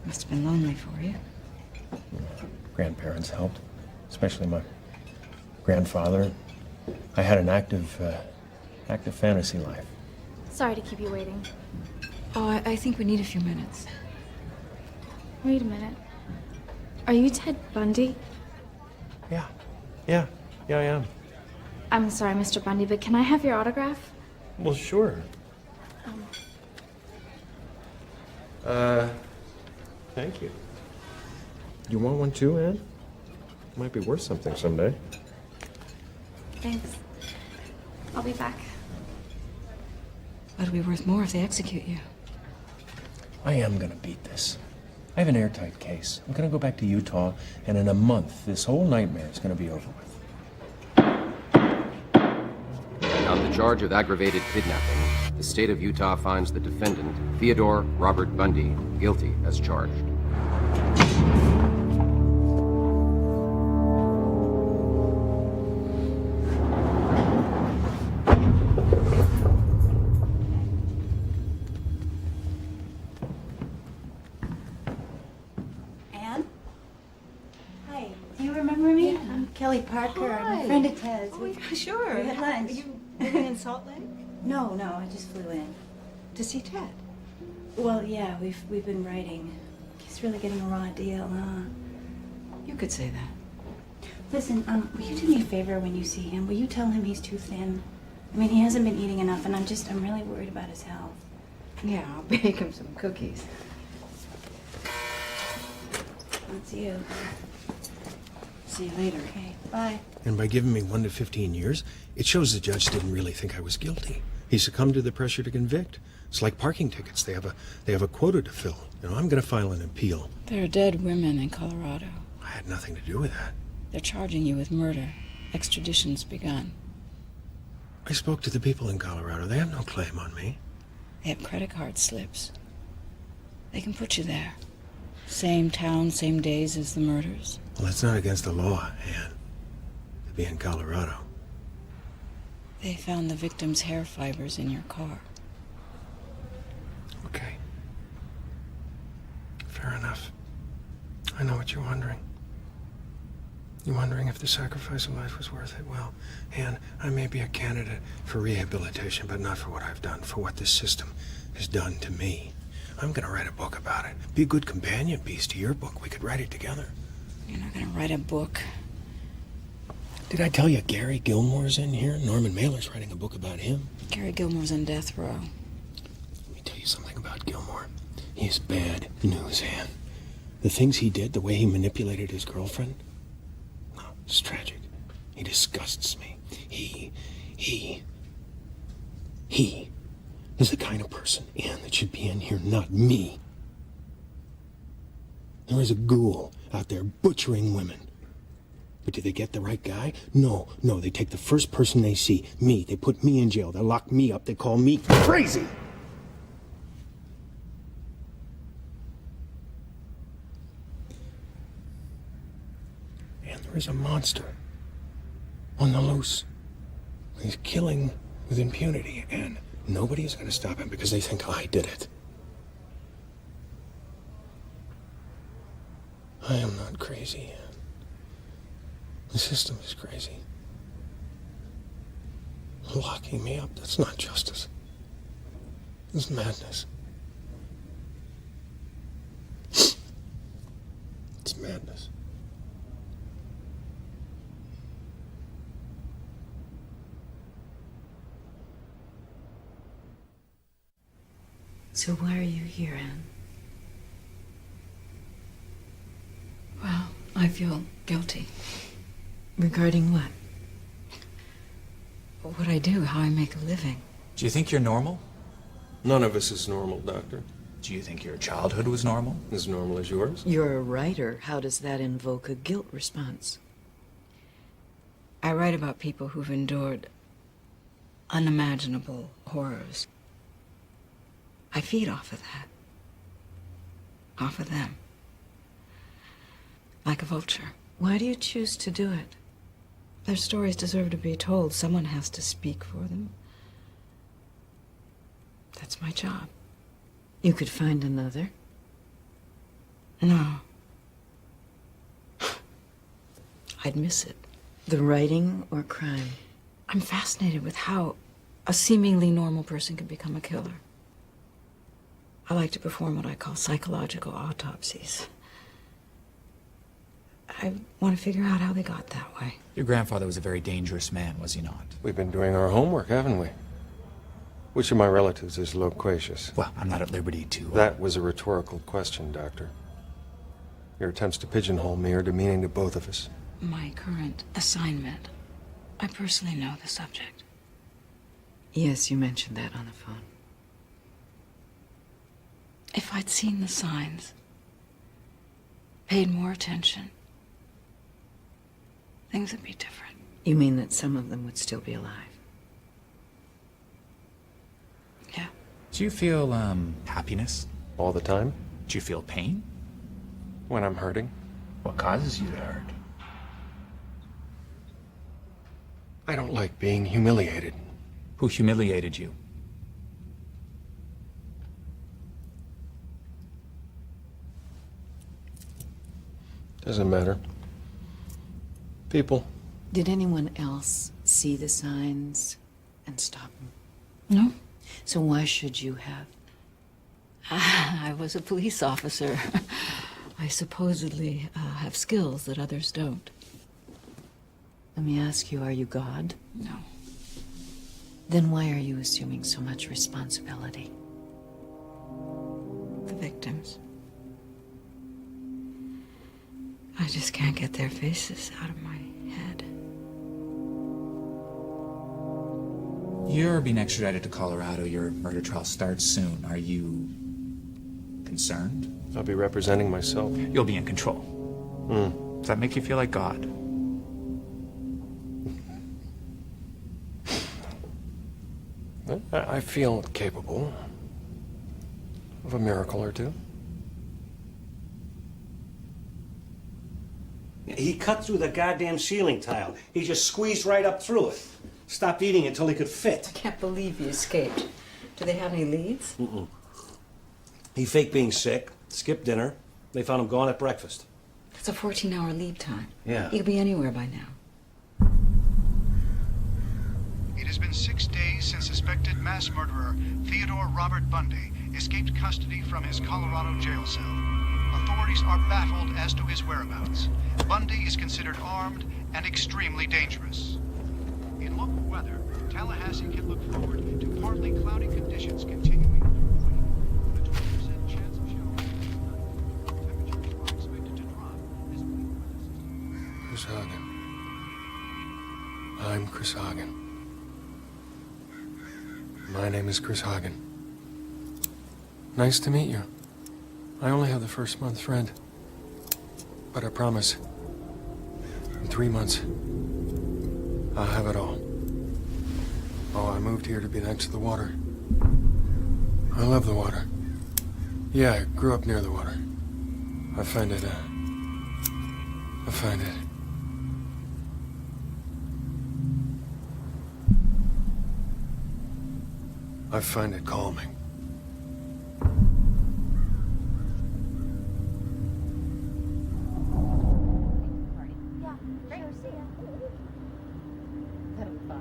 P: Must have been lonely for you.
B: Grandparents helped, especially my grandfather. I had an active fantasy life.
I: Sorry to keep you waiting.
P: Oh, I think we need a few minutes.
I: Wait a minute. Are you Ted Bundy?
B: Yeah, I am.
I: I'm sorry, Mr. Bundy, but can I have your autograph?
B: Well, sure. Thank you. You want one too, Ann? Might be worth something someday.
I: Thanks. I'll be back.
P: It'll be worth more if they execute you.
B: I am gonna beat this. I have an airtight case. I'm gonna go back to Utah, and in a month, this whole nightmare is gonna be over with.
Q: And on the charge of aggravated kidnapping, the state of Utah finds the defendant, Theodore Robert Bundy, guilty as charged.
L: Anne? Hi, do you remember me? I'm Kelly Parker. I'm a friend of Ted's.
P: Sure.
L: We had lunch.
P: Are you living in Salt Lake?
L: No, I just flew in.
P: To see Ted?
L: Well, yeah, we've been writing. He's really getting a raw deal, huh?
P: You could say that.
L: Listen, will you do me a favor when you see him? Will you tell him he's too thin? I mean, he hasn't been eating enough, and I'm really worried about his health.
P: Yeah, I'll bake him some cookies.
L: That's you. See you later. Okay, bye.
B: And by giving me 1 to 15 years, it shows the judge didn't really think I was guilty. He succumbed to the pressure to convict. It's like parking tickets. They have a quota to fill. I'm going to file an appeal.
P: There are dead women in Colorado.
B: I I had nothing to do with that.
P: They're charging you with murder. Extradition's begun.
B: I spoke to the people in Colorado. They have no claim on me.
P: They have credit card slips. They can put you there. Same town, same days as the murders.
B: Well, that's not against the law, Anne, to be in Colorado.
P: They found the victim's hair fibers in your car.
B: Okay. Fair enough. I know what you're wondering. You're wondering if the sacrifice of life was worth it. Well, Anne, I may be a candidate for rehabilitation, but not for what I've done, for what this system has done to me. I'm gonna write a book about it. Be a good companion piece to your book. We could write it together.
P: You're not gonna write a book.
B: Did I tell you Gary Gilmore's in here? Norman Mailer's writing a book about him.
P: Gary Gilmore's on death row.
B: Let me tell you something about Gilmore. He's bad news, Anne. The things he did, the way he manipulated his girlfriend, no, it's tragic. He disgusts me. He is the kind of person, Anne, that should be in here, not me. There is a ghoul out there butchering women. But do they get the right guy? No, they take the first person they see, me. They put me in jail. They lock me up. They call me crazy. And there is a monster on the loose. He's killing with impunity, and nobody is going to stop him because they think I did it. I am not crazy. The system is crazy. Locking me up, that's not justice. It's madness. It's madness.
A: So why are you here, Anne?
P: Well, I feel guilty.
A: Regarding what?
P: What I do, how I make a living.
R: Do you think you're normal?
B: None of us is normal, Doctor.
R: Do you think your childhood was normal?
B: As normal as yours?
A: You're a writer. How does that invoke a guilt response?
P: I write about people who've endured unimaginable horrors. I feed off of that. Off of them. Like a vulture.
A: Why do you choose to do it?
P: Their stories deserve to be told. Someone has to speak for them. That's my job.
A: You could find another.
P: No. I'd miss it.
A: The writing or crime?
P: I'm fascinated with how a seemingly normal person can become a killer. I like to perform what I call psychological autopsies. I want to figure out how they got that way.
R: Your grandfather was a very dangerous man, was he not?
B: We've been doing our homework, haven't we? Which of my relatives is loquacious?
R: Well, I'm not at liberty to...
B: That was a rhetorical question, Doctor. Your attempts to pigeonhole me are demeaning to both of us.
P: My current assignment. I personally know the subject.
A: Yes, you mentioned that on the phone.
P: If I'd seen the signs, paid more attention, things would be different.
A: You mean that some of them would still be alive?
P: Yeah.
R: Do you feel, happiness?
B: All the time?
R: Do you feel pain?
B: When I'm hurting.
R: What causes you to hurt?
B: I don't like being humiliated.
R: Who humiliated you?
B: Doesn't matter. People.
A: Did anyone else see the signs and stop them?
P: No.
A: So why should you have?
P: I was a police officer. I supposedly have skills that others don't.
A: Let me ask you, are you God?
P: No.
A: Then why are you assuming so much responsibility?
P: The victims. I just can't get their faces out of my head.
R: You're being extradited to Colorado. Your murder trial starts soon. Are you concerned?
B: I'll be representing myself.
R: You'll be in control. Does that make you feel like God?
B: I feel capable of a miracle or two.
S: He cut through the goddamn ceiling tile. He just squeezed right up through it. Stopped eating until he could fit.
P: I can't believe he escaped. Do they have any leads?
S: Mm-mm. He faked being sick, skipped dinner. They found him gone at breakfast.
P: It's a 14-hour lead time.
S: Yeah.
P: He could be anywhere by now.
O: It has been 6 days since suspected mass murderer Theodore Robert Bundy escaped custody from his Colorado jail cell. Authorities are baffled as to his whereabouts. Bundy is considered armed and extremely dangerous. In local weather, Tallahassee can look forward to partly cloudy conditions continuing through the week, with a 20% chance of showers tonight. Temperatures are expected to drop as weak weather systems.
B: Chris Hagen. I'm Chris Hagen. My name is Chris Hagen. Nice to meet you. I only have the first month's rent. But I promise, in 3 months, I'll have it all. Oh, I moved here to be next to the water. I love the water. Yeah, I grew up near the water. I find it calming.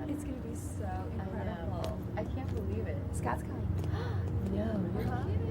J: It's gonna be so incredible. I can't believe it. Scott's coming. No, you're kidding.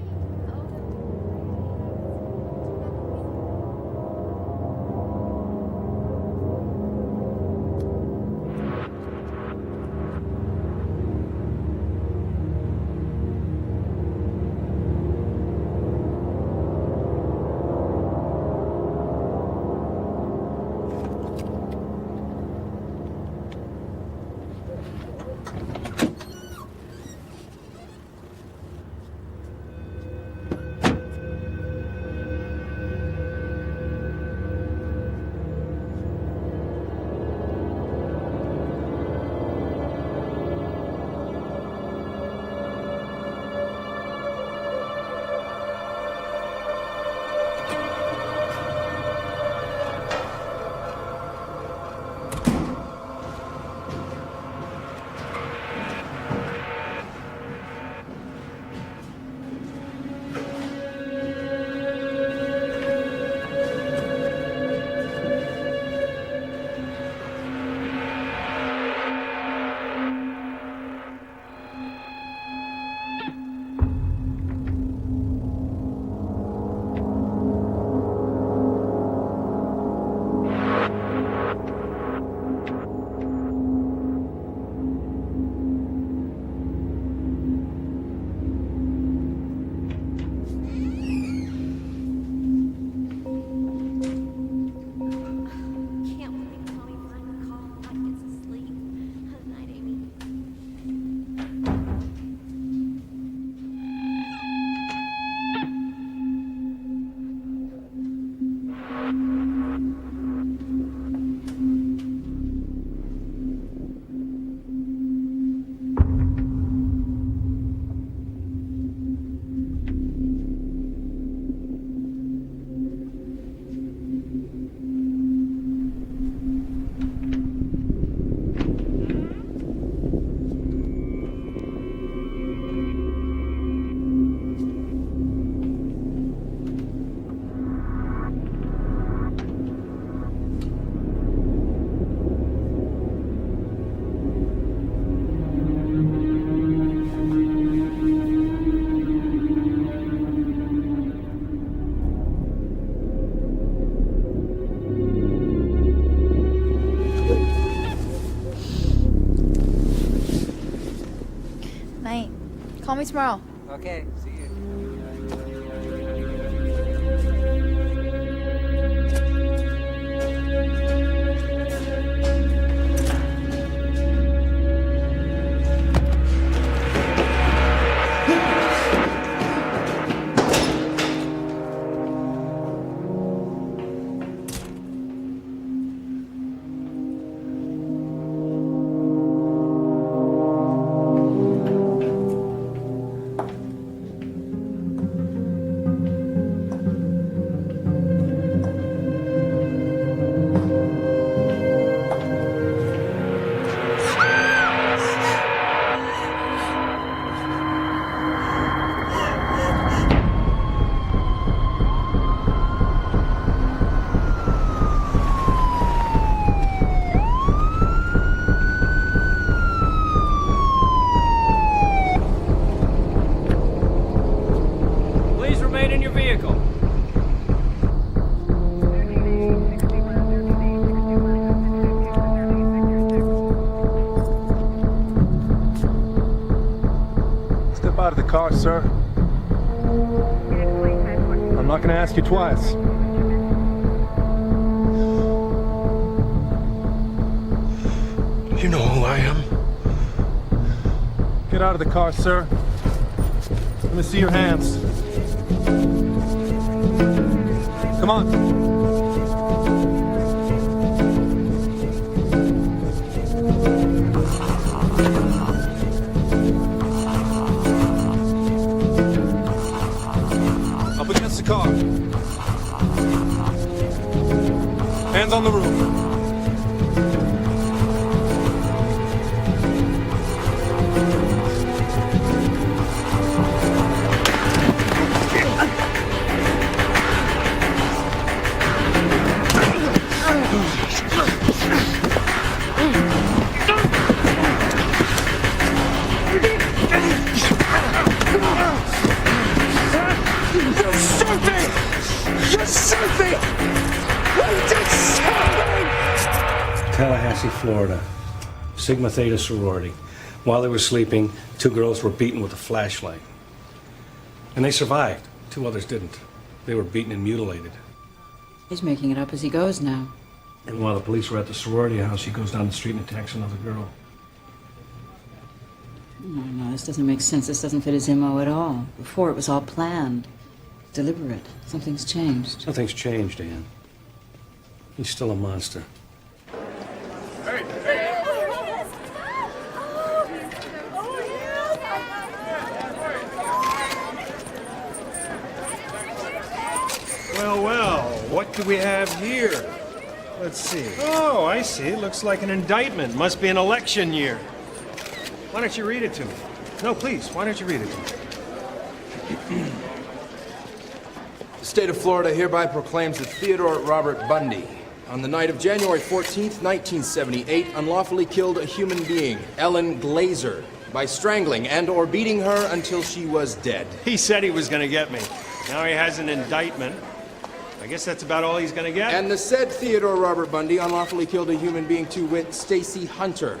J: Night. Call me tomorrow.
T: Okay, see you.
M: out of the car, sir. I'm not going to ask you twice.
B: You know who I am?
M: Get out of the car, sir. Let me see your hands. Come on. Up against the car. Hands on the roof.
S: Tallahassee, Florida. Sigma Theta sorority. While they were sleeping, 2 girls were beaten with a flashlight. And they survived. 2 others didn't. They were beaten and mutilated.
P: He's making it up as he goes now.
S: And while the police were at the sorority house, he goes down the street and attacks another girl.
P: No, this doesn't make sense. This doesn't fit his MO at all. Before, it was all planned, deliberate. Something's changed.
S: Something's changed, Ann. He's still a monster.
M: Well, what do we have here? Let's see. Oh, I see. It looks like an indictment. Must be an election year. Why don't you read it to me? No, please, why don't you read it to me?
T: The state of Florida hereby proclaims that Theodore Robert Bundy, on the night of January 14th, 1978, unlawfully killed a human being, Ellen Glazer, by strangling and/or beating her until she was dead.
M: He said he was going to get me. Now he has an indictment. I guess that's about all he's going to get.
T: And the said Theodore Robert Bundy unlawfully killed a human being, to wit, Stacy Hunter,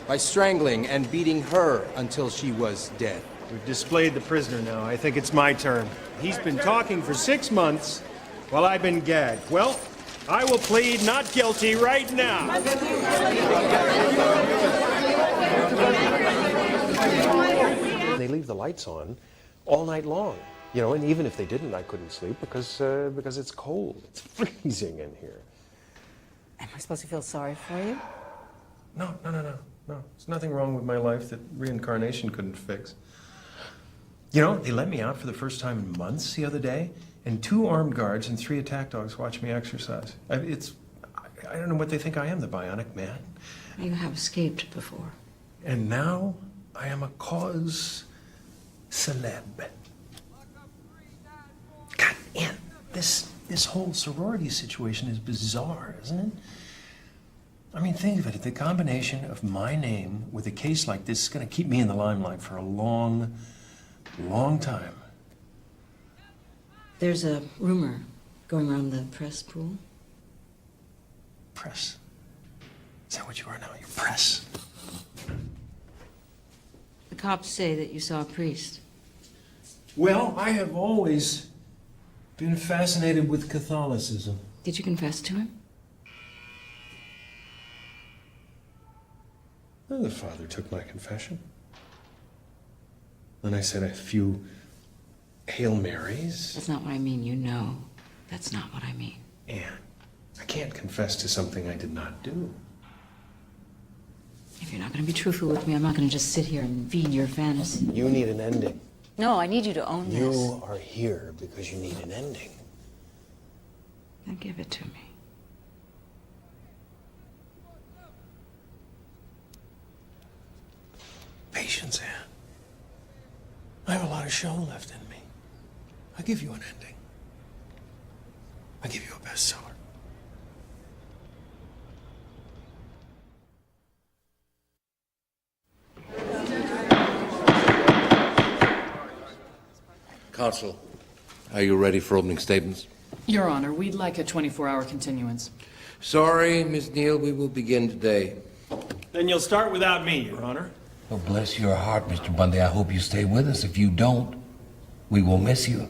T: by strangling and beating her until she was dead.
M: We've displayed the prisoner now. I think it's my turn. He's been talking for 6 months while I've been gagged. Well, I will plead not guilty right now.
B: They leave the lights on all night long. You know, and even if they didn't, I couldn't sleep because it's cold. It's freezing in here.
P: Am I supposed to feel sorry for you?
B: No. There's nothing wrong with my life that reincarnation couldn't fix. You know, they let me out for the first time in months the other day, and 2 armed guards and 3 attack dogs watch me exercise. I don't know what they think I am, the bionic man.
P: You have escaped before.
B: And now I am a cause celeb. God, Ann, this whole sorority situation is bizarre, isn't it? I mean, think of it. The combination of my name with a case like this is going to keep me in the limelight for a long, long time.
P: There's a rumor going around the press pool.
B: Press? Is that what you are now? You're press?
P: The cops say that you saw a priest.
B: Well, I have always been fascinated with Catholicism.
P: Did you confess to him?
B: Well, the father took my confession. Then I said a few Hail Marys.
P: That's not what I mean. You know that's not what I mean.
B: Ann, I can't confess to something I did not do.
P: If you're not going to be truthful with me, I'm not going to just sit here and feed your fantasy.
B: You need an ending.
P: No, I need you to own this.
B: You are here because you need an ending.
P: Then give it to me.
B: Patience, Ann. I have a lot of show left in me. I'll give you an ending. I'll give you a bestseller.
U: Counsel, are you ready for opening statements?
V: Your Honor, we'd like a 24-hour continuance.
U: Sorry, Miss Neal, we will begin today.
M: Then you'll start without me, Your Honor.
U: Well, bless your heart, Mr. Bundy. I hope you stay with us. If you don't, we will miss you.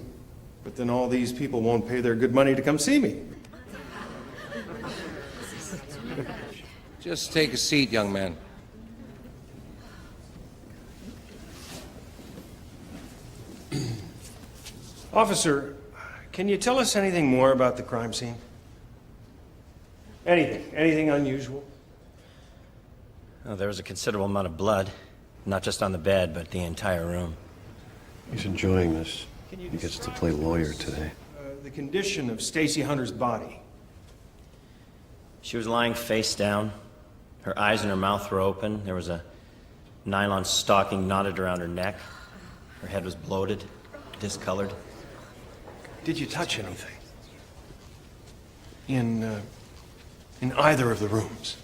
B: But then all these people won't pay their good money to come see me.
U: Just take a seat, young man.
B: Officer, can you tell us anything more about the crime scene? Anything unusual?
H: Oh, there was a considerable amount of blood, not just on the bed, but the entire room.
N: He's enjoying this. He gets to play lawyer today.
B: The condition of Stacy Hunter's body.
H: She was lying face down. Her eyes and her mouth were open. There was a nylon stocking knotted around her neck. Her head was bloated, discolored.
B: Did you touch anything? In either of the rooms?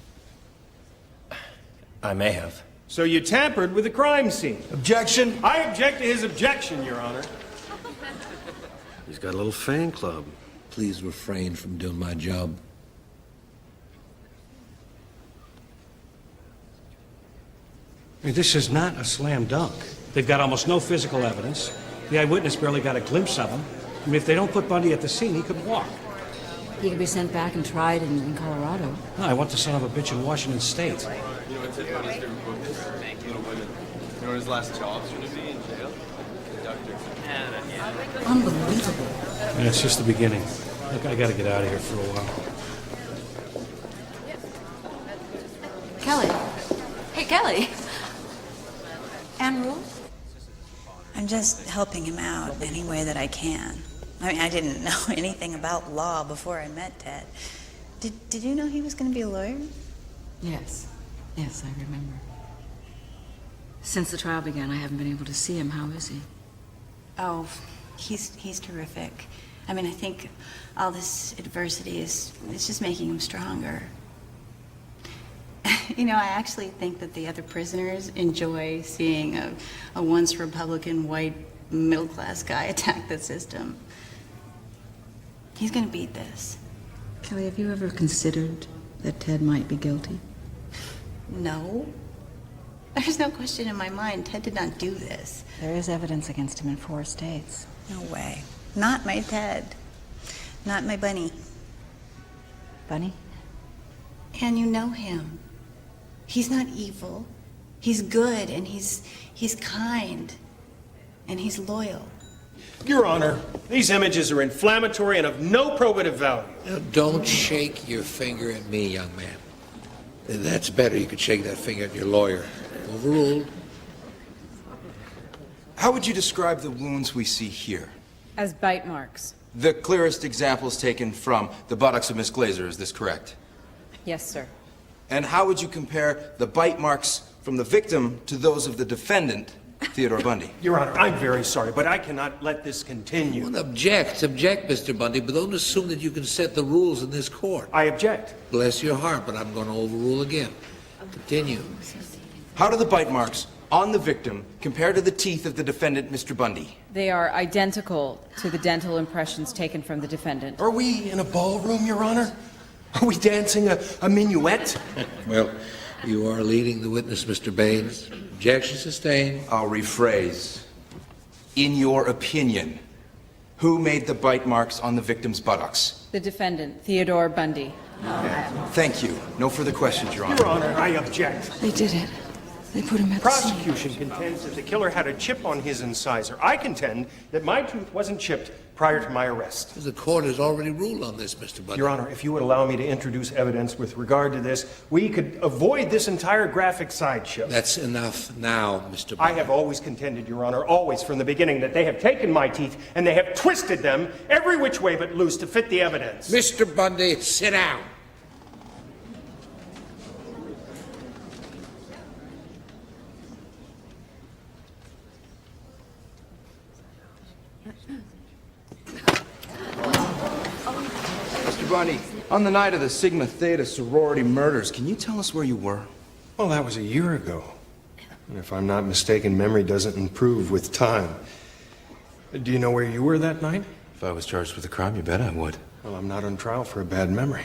H: I may have.
B: So you tampered with the crime scene?
U: Objection!
B: I object to his objection, Your Honor.
N: He's got a little fan club.
U: Please refrain from doing my job.
S: I mean, this is not a slam dunk. They've got almost no physical evidence. The eyewitness barely got a glimpse of him. I mean, if they don't put Bundy at the scene, he could walk.
P: He could be sent back and tried in Colorado.
S: No, I want the son of a bitch in Washington State.
W: You know what's funny? Little Women. You know what his last job's gonna be in jail? Conductor.
P: Unbelievable.
S: And it's just the beginning. Look, I gotta get out of here for a while.
J: Kelly. Hey, Kelly. Anne Rule?
L: I'm just helping him out any way that I can. I mean, I didn't know anything about law before I met Ted. Did you know he was going to be a lawyer?
P: Yes. Yes, I remember. Since the trial began, I haven't been able to see him. How is he?
L: Oh, he's terrific. I mean, I think all this adversity it's just making him stronger. You know, I actually think that the other prisoners enjoy seeing a once Republican white middle-class guy attack the system. He's gonna beat this.
P: Kelly, have you ever considered that Ted might be guilty?
L: No. There's no question in my mind. Ted did not do this.
A: There is evidence against him in 4 states.
L: No way. Not my Ted. Not my Bunny.
A: Bunny?
L: And you know him. He's not evil. He's good, and he's kind, and he's loyal.
B: Your Honor, these images are inflammatory and of no probative value.
U: Now, don't shake your finger at me, young man. That's better. You could shake that finger at your lawyer. Overruled.
T: How would you describe the wounds we see here?
J: As bite marks.
T: The clearest example is taken from the buttocks of Miss Glazer, is this correct?
J: Yes, sir.
T: And how would you compare the bite marks from the victim to those of the defendant, Theodore Bundy?
B: Your Honor, I'm very sorry, but I cannot let this continue.
U: Well, object, Mr. Bundy, but don't assume that you can set the rules in this court.
B: I object.
U: Bless your heart, but I'm going to overrule again. Continue.
T: How do the bite marks on the victim compare to the teeth of the defendant, Mr. Bundy?
J: They are identical to the dental impressions taken from the defendant.
B: Are we in a ballroom, Your Honor? Are we dancing a minuet?
U: Well, you are leading the witness, Mr. Baines. Objection sustained.
T: I'll rephrase. In your opinion, who made the bite marks on the victim's buttocks?
J: The defendant, Theodore Bundy.
T: Thank you. No further questions, Your Honor.
B: Your Honor, I object.
P: They did it. They put him at the scene.
B: Prosecution contends that the killer had a chip on his incisor. I contend that my tooth wasn't chipped prior to my arrest.
U: The court has already ruled on this, Mr. Bundy.
B: Your Honor, if you would allow me to introduce evidence with regard to this, we could avoid this entire graphic sideshow.
U: That's enough now, Mr. Bundy.
B: I have always contended, Your Honor, always from the beginning, that they have taken my teeth and they have twisted them every which way but loose to fit the evidence.
U: Mr. Bundy, sit down.
T: Mr. Bundy, on the night of the Sigma Theta sorority murders, can you tell us where you were?
B: Well, that was a year ago. And if I'm not mistaken, memory doesn't improve with time. Do you know where you were that night?
T: If I was charged with a crime, you bet I would.
B: Well, I'm not on trial for a bad memory.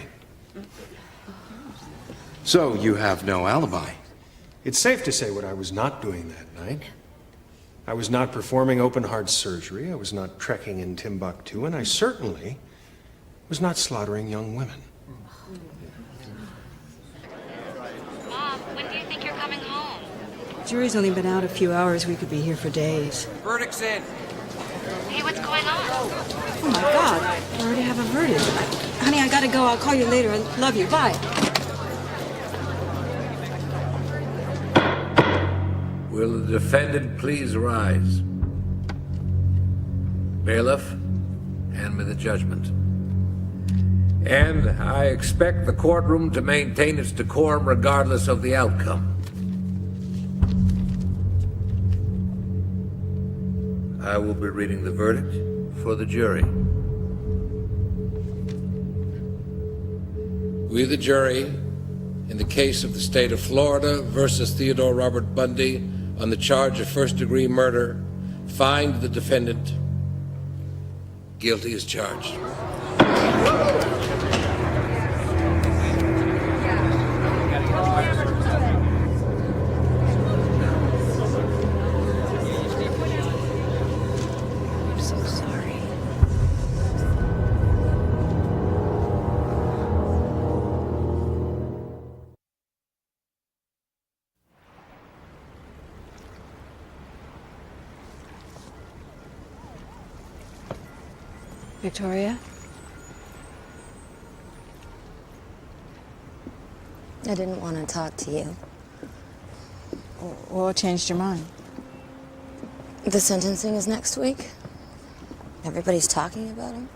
T: So, you have no alibi?
B: It's safe to say what I was not doing that night. I was not performing open-heart surgery, I was not trekking in Timbuktu, and I certainly was not slaughtering young women.
C: Mom, when do you think you're coming home?
D: Jury's only been out a few hours. We could be here for days.
U: Verdict's in.
C: Hey, what's going on?
D: Oh my God, I already have a verdict. Honey, I gotta go. I'll call you later. I love you. Bye.
U: Will the defendant please rise? Bailiff, hand me the judgment. And I expect the courtroom to maintain its decorum regardless of the outcome. I will be reading the verdict for the jury. We, the jury, in the case of the state of Florida versus Theodore Robert Bundy on the charge of first-degree murder, find the defendant guilty as charged.
A: I'm so sorry.
P: Victoria?
A: I didn't want to talk to you.
D: What changed your mind?
A: The sentencing is next week. Everybody's talking about him.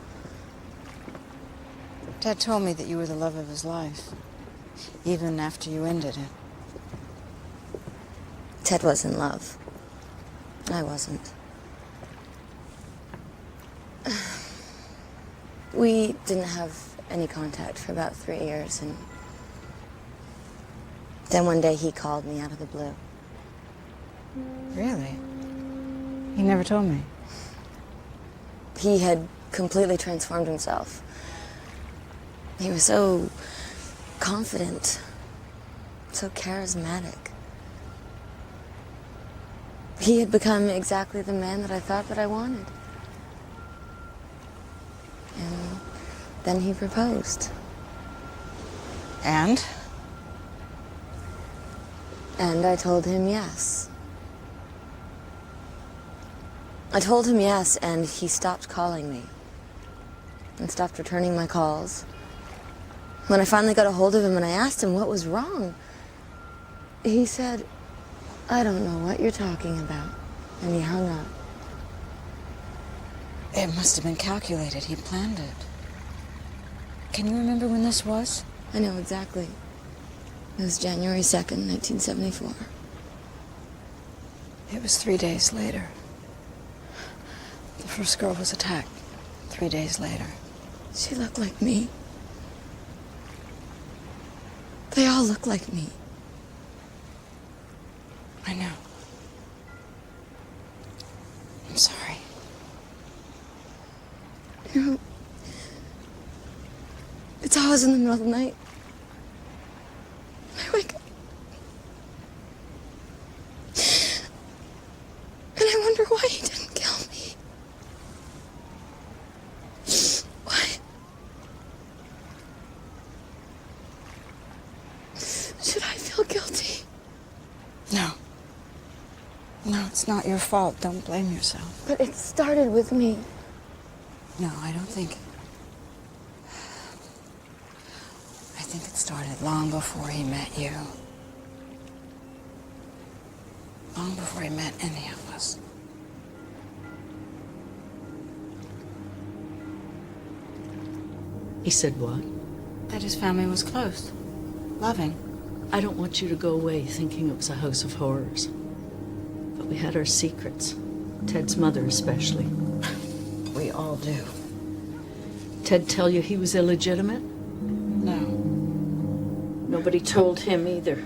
D: Dad told me that you were the love of his life, even after you ended it.
A: Ted was in love. I wasn't. We didn't have any contact for about 3 years, and then one day he called me out of the blue.
D: Really? He never told me.
A: He had completely transformed himself. He was so confident, so charismatic. He had become exactly the man that I thought that I wanted. And then he proposed.
D: And?
A: And I told him yes. I told him yes, and he stopped calling me. And stopped returning my calls. When I finally got a hold of him and I asked him what was wrong, he said, "I don't know what you're talking about." And he hung up.
D: It must have been calculated. He planned it. Can you remember when this was?
A: I know exactly. It was January 2nd, 1974.
D: It was 3 days later. The first girl was attacked 3 days later.
A: She looked like me. They all look like me.
D: I know. I'm sorry.
A: You know, it's always in the middle of the night. I wake up. And I wonder why he didn't kill me. Why? Should I feel guilty?
D: No. No, it's not your fault. Don't blame yourself.
A: But it started with me.
D: No, I don't think. I think it started long before he met you. Long before he met any of us.
P: He said what?
D: That his family was close. Loving.
P: I don't want you to go away thinking it was a house of horrors. But we had our secrets. Ted's mother especially.
D: We all do.
P: Ted tell you he was illegitimate?
D: No.
P: Nobody told him either.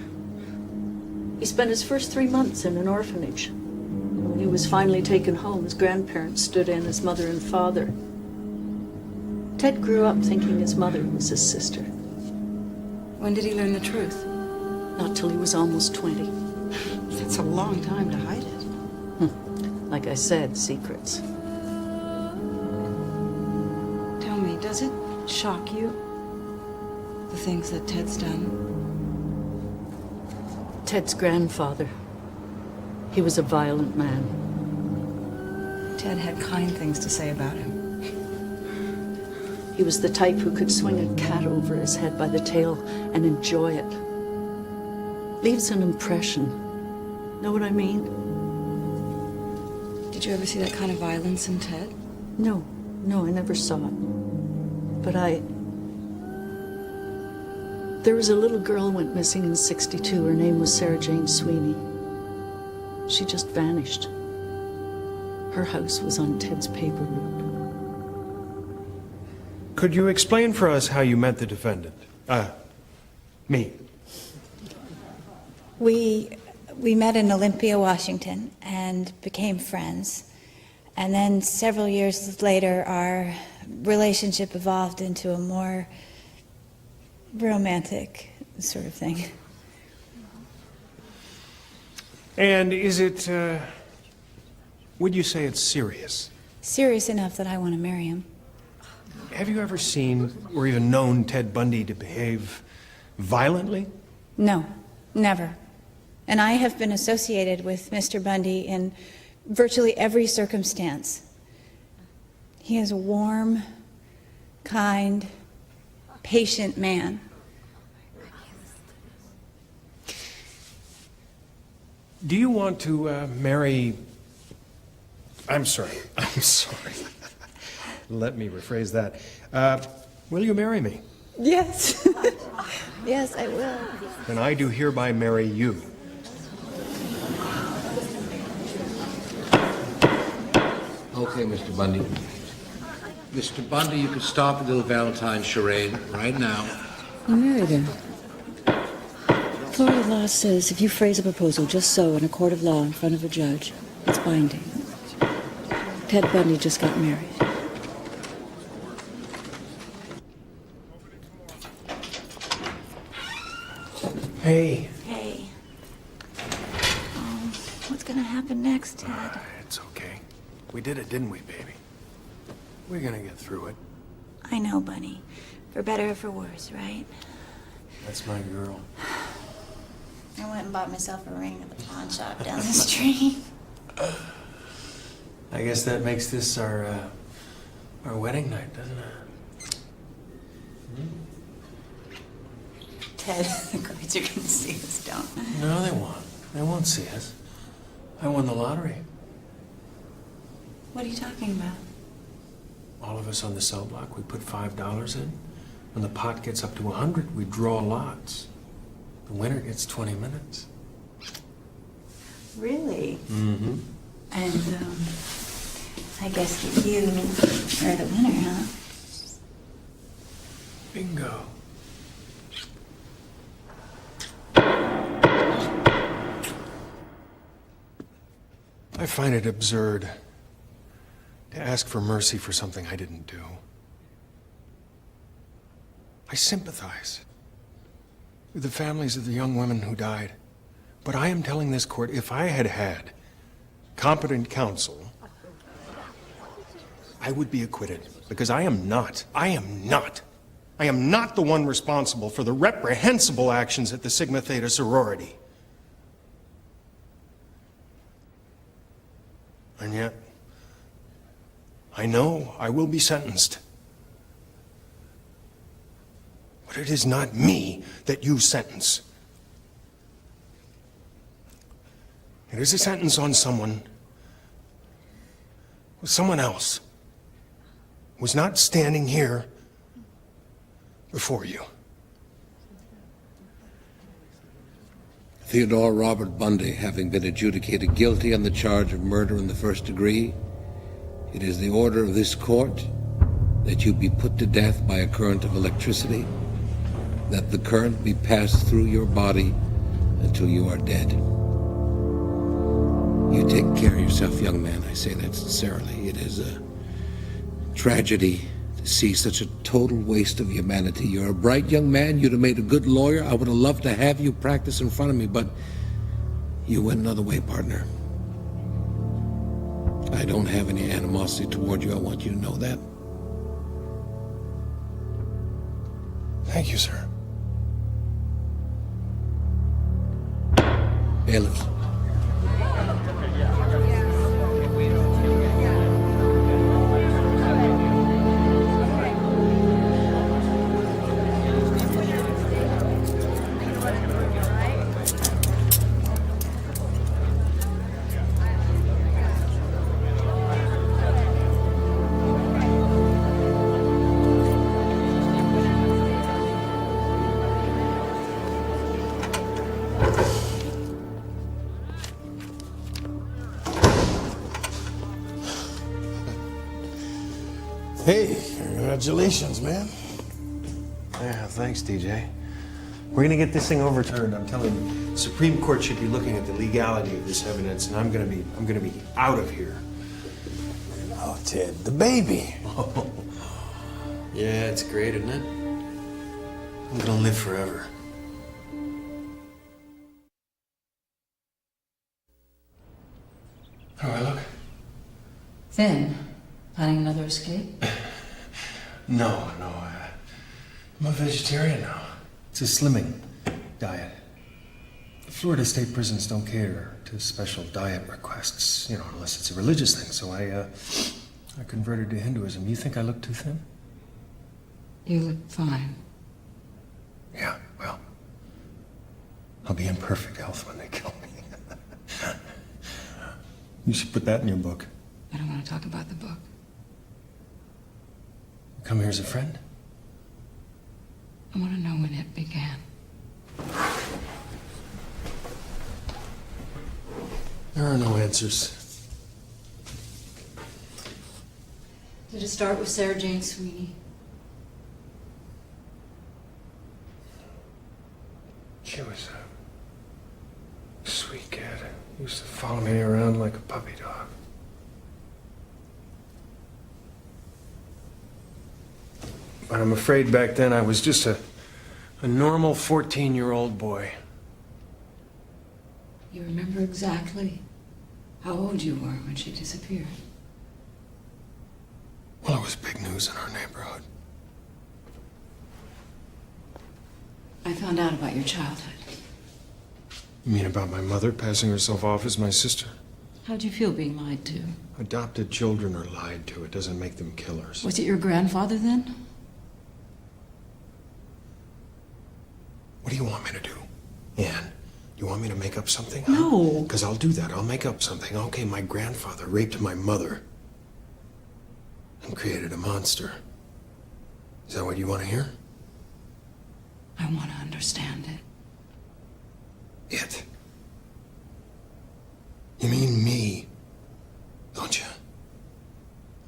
P: He spent his first 3 months in an orphanage. And when he was finally taken home, his grandparents stood in as mother and father. Ted grew up thinking his mother was his sister.
D: When did he learn the truth?
P: Not till he was almost 20.
D: That's a long time to hide it.
P: Like I said, secrets.
D: Tell me, does it shock you, the things that Ted's done?
P: Ted's grandfather. He was a violent man.
D: Ted had kind things to say about him.
P: He was the type who could swing a cat over his head by the tail and enjoy it. Leaves an impression. Know what I mean?
D: Did you ever see that kind of violence in Ted?
P: No, I never saw it. But there was a little girl went missing in '62. Her name was Sarah Jane Sweeney. She just vanished. Her house was on Ted's paper route.
B: Could you explain for us how you met the defendant? Me.
E: We met in Olympia, Washington, and became friends. And then several years later, our relationship evolved into a more romantic sort of thing.
B: And is it, would you say it's serious?
E: Serious enough that I want to marry him.
B: Have you ever seen or even known Ted Bundy to behave violently?
E: No, never. And I have been associated with Mr. Bundy in virtually every circumstance. He is a warm, kind, patient man.
B: Do you want to marry... I'm sorry. Let me rephrase that. Will you marry me?
E: Yes. Yes, I will.
B: Then I do hereby marry you.
U: Okay, Mr. Bundy. Mr. Bundy, you can stop a little Valentine charade right now.
D: You married her. Florida law says if you phrase a proposal just so in a court of law in front of a judge, it's binding. Ted Bundy just got married.
B: Hey.
E: Hey. What's gonna happen next, Ted?
B: It's okay. We did it, didn't we, baby? We're gonna get through it.
E: I know, Bunny. For better or for worse, right?
B: That's my girl.
E: I went and bought myself a ring at the pawn shop down the street.
B: I guess that makes this our wedding night, doesn't it?
D: Ted, the guards are gonna see us, don't they?
B: No, they won't. They won't see us. I won the lottery.
E: What are you talking about?
B: All of us on the cell block, we put $5 in. When the pot gets up to 100, we draw lots. The winner gets 20 minutes.
E: Really?
B: Mm-hmm.
E: And, I guess that you are the winner, huh?
B: Bingo. I find it absurd to ask for mercy for something I didn't do. I sympathize with the families of the young women who died. But I am telling this court, if I had had competent counsel, I would be acquitted. Because I am not the one responsible for the reprehensible actions at the Sigma Theta sorority. And yet, I know I will be sentenced. But it is not me that you sentence. It is a sentence on someone else who's not standing here before you.
U: Theodore Robert Bundy, having been adjudicated guilty on the charge of murder in the first degree, it is the order of this court that you be put to death by a current of electricity, that the current be passed through your body until you are dead. You take care of yourself, young man. I say that sincerely. It is a tragedy to see such a total waste of humanity. You're a bright young man. You'd have made a good lawyer. I would have loved to have you practice in front of me, but you went another way, partner. I don't have any animosity toward you. I want you to know that.
B: Thank you, sir.
U: Bailiffs.
B: Hey, congratulations, man. Yeah, thanks, DJ. We're gonna get this thing overturned. I'm telling you, Supreme Court should be looking at the legality of this evidence, and I'm gonna be out of here.
F: Oh, Ted, the baby.
B: Oh. Yeah, it's great, isn't it? I'm gonna live forever. How do I look?
D: Thin. Planning another escape?
B: No. I'm a vegetarian now. It's a slimming diet. Florida state prisons don't cater to special diet requests, unless it's a religious thing. So I converted to Hinduism. You think I look too thin?
D: You look fine.
B: Yeah, well, I'll be in perfect health when they kill me. You should put that in your book.
D: I don't want to talk about the book.
B: You come here as a friend?
D: I want to know when it began.
B: There are no answers.
D: Did it start with Sarah Jane Sweeney?
B: She was a sweet kid. Used to follow me around like a puppy dog. But I'm afraid back then I was just a normal 14-year-old boy.
D: You remember exactly how old you were when she disappeared?
B: Well, it was big news in our neighborhood.
D: I found out about your childhood.
B: You mean about my mother passing herself off as my sister?
D: How'd you feel being lied to?
B: Adopted children are lied to. It doesn't make them killers.
D: Was it your grandfather then?
B: What do you want me to do? Ann, you want me to make up something?
D: No.
B: Because I'll do that. I'll make up something. Okay, my grandfather raped my mother and created a monster. Is that what you want to hear?
D: I want to understand it.
B: It? You mean me, don't you?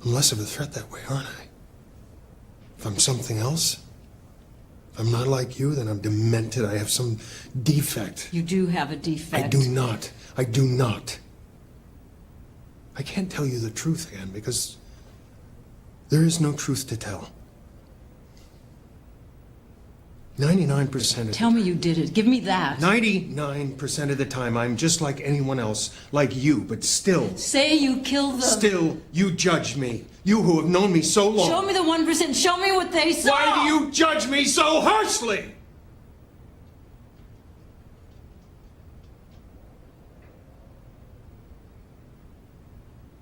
B: I'm less of a threat that way, aren't I? If I'm something else, if I'm not like you, then I'm demented. I have some defect.
D: You do have a defect.
B: I do not. I do not. I can't tell you the truth, Ann, because there is no truth to tell. 99% of
D: Tell me you did it. Give me that.
B: 99% of the time, I'm just like anyone else, like you, but still.
D: Say you killed them.
B: Still, you judge me. You who have known me so long.
D: Show me the 1%. Show me what they saw.
B: Why do you judge me so harshly?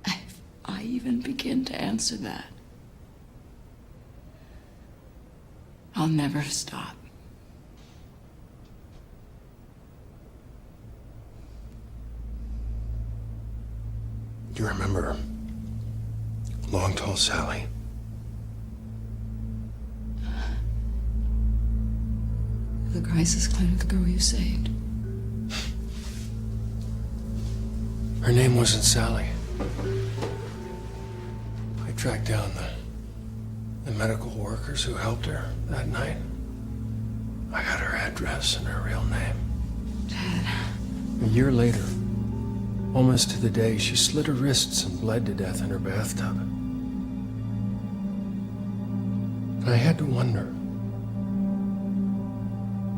D: If I even begin to answer that, I'll never stop.
B: Do you remember Long Tall Sally?
D: The crisis clinic girl you saved.
B: Her name wasn't Sally. I tracked down the medical workers who helped her that night. I got her address and her real name.
D: Dad.
B: A year later, almost to the day, she slit her wrists and bled to death in her bathtub. I had to wonder,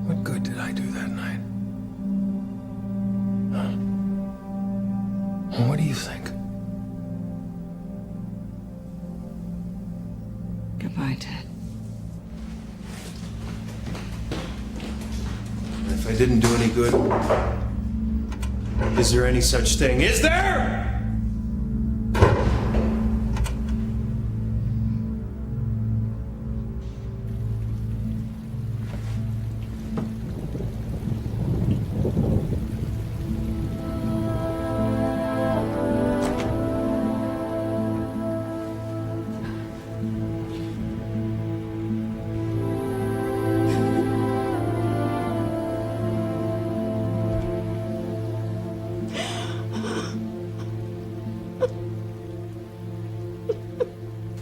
B: what good did I do that night? Huh? Well, what do you think?
A: Goodbye, Ted.
B: If I didn't do any good, is there any such thing? Is there?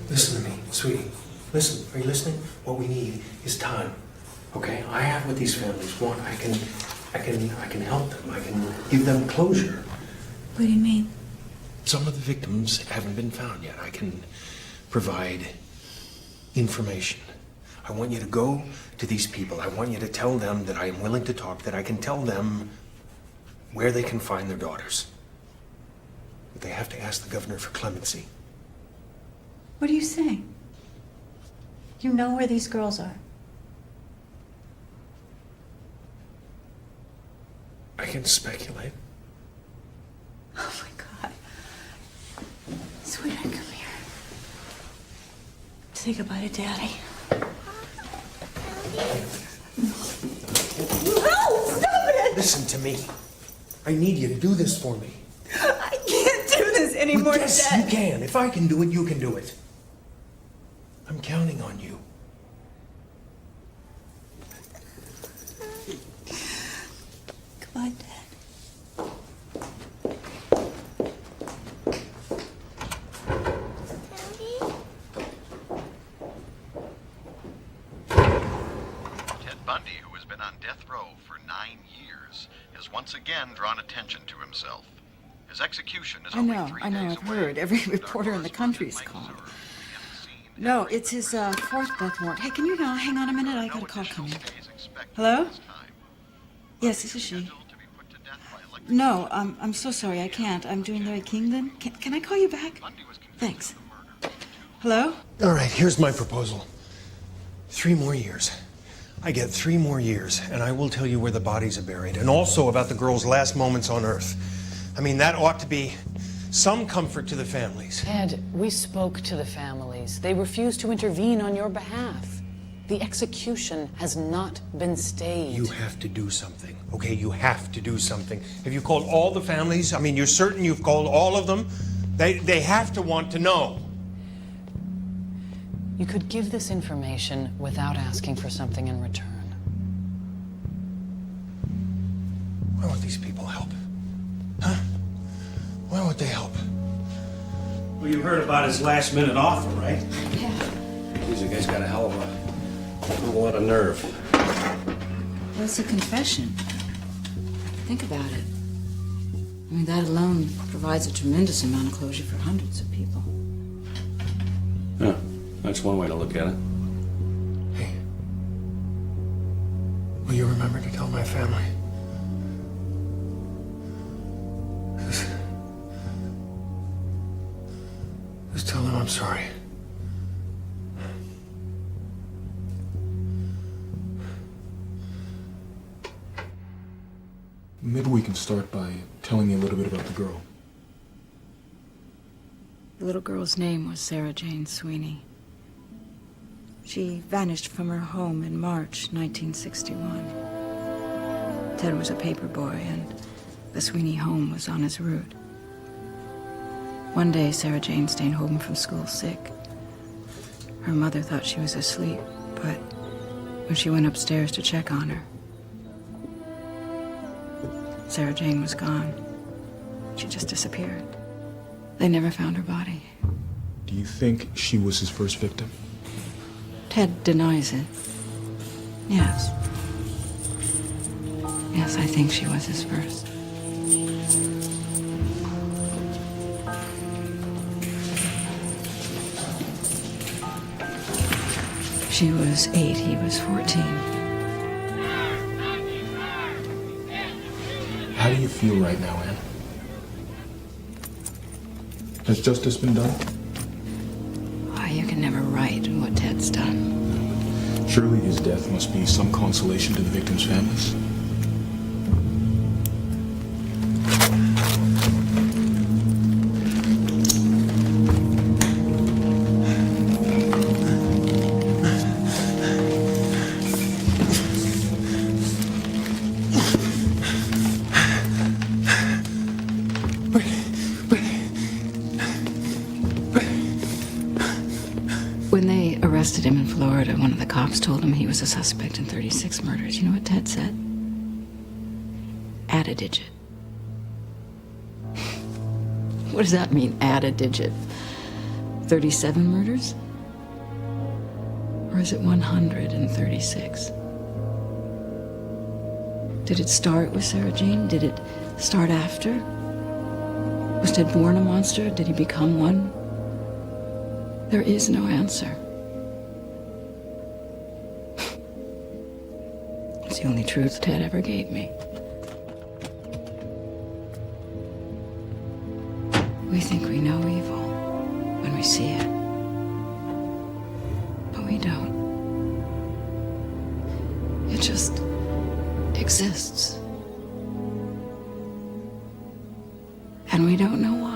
B: Listen to me, sweetie. Listen, are you listening? What we need is time. Okay? I have what these families want. I can help them. I can give them closure.
L: What do you mean?
B: Some of the victims haven't been found yet. I can provide information. I want you to go to these people. I want you to tell them that I am willing to talk, that I can tell them where they can find their daughters. But they have to ask the governor for clemency.
L: What are you saying? You know where these girls are.
B: I can speculate.
L: Oh my God. Sweetheart, come here. Say goodbye to Daddy. No, stop it!
B: Listen to me. I need you to do this for me.
L: I can't do this anymore,
B: Yes,
L: Dad.
B: you can. If I can do it, you can do it. I'm counting on you.
L: Goodbye, Dad.
O: Ted Bundy, who has been on death row for 9 years, has once again drawn attention to himself. His execution is only 3
A: I know,
O: days
A: I've
O: away.
A: heard. Every reporter in the country's called. No, it's his fourth death warrant. Hey, can you hang on a minute? I got a call coming. Hello? Yes, this is she. No, I'm so sorry, I can't. I'm doing Larry King then. Can I call you back? Thanks. Hello?
B: All right, here's my proposal. 3 more years. I get 3 more years, and I will tell you where the bodies are buried, and also about the girls' last moments on Earth. I mean, that ought to be some comfort to the families.
V: Ted, we spoke to the families. They refused to intervene on your behalf. The execution has not been stayed.
B: You have to do something, okay? You have to do something. Have you called all the families? I mean, you're certain you've called all of them? They have to want to know.
V: You could give this information without asking for something in return.
B: Why would these people help? Huh? Why would they help?
S: Well, you heard about his last-minute offer, right?
A: Yeah.
S: Geez, the guy's got a hell of a lot of nerve.
A: Well, it's a confession. Think about it. I mean, that alone provides a tremendous amount of closure for hundreds of people.
S: Yeah, that's one way to look at it.
B: Hey, will you remember to tell my family? Just tell them I'm sorry.
G: Maybe we can start by telling me a little bit about the girl.
A: The little girl's name was Sarah Jane Sweeney. She vanished from her home in March 1961. Ted was a paper boy, and the Sweeney home was on his route. One day, Sarah Jane stayed home from school sick. Her mother thought she was asleep, but when she went upstairs to check on her, Sarah Jane was gone. She just disappeared. They never found her body.
G: Do you think she was his first victim?
A: Ted denies it. Yes. Yes, I think she was his first. She was 8, he was 14.
G: How do you feel right now, Anne? Has justice been done?
A: Oh, you can never write what Ted's done.
G: Surely his death must be some consolation to the victims' families.
A: When they arrested him in Florida, one of the cops told him he was a suspect in 36 murders. You know what Ted said? Add a digit. What does that mean, add a digit? 37 murders? Or is it 136? Did it start with Sarah Jane? Did it start after? Was Ted born a monster? Did he become one? There is no answer. It's the only truth Ted ever gave me. We think we know evil when we see it, but we don't. It just exists. And we don't know why.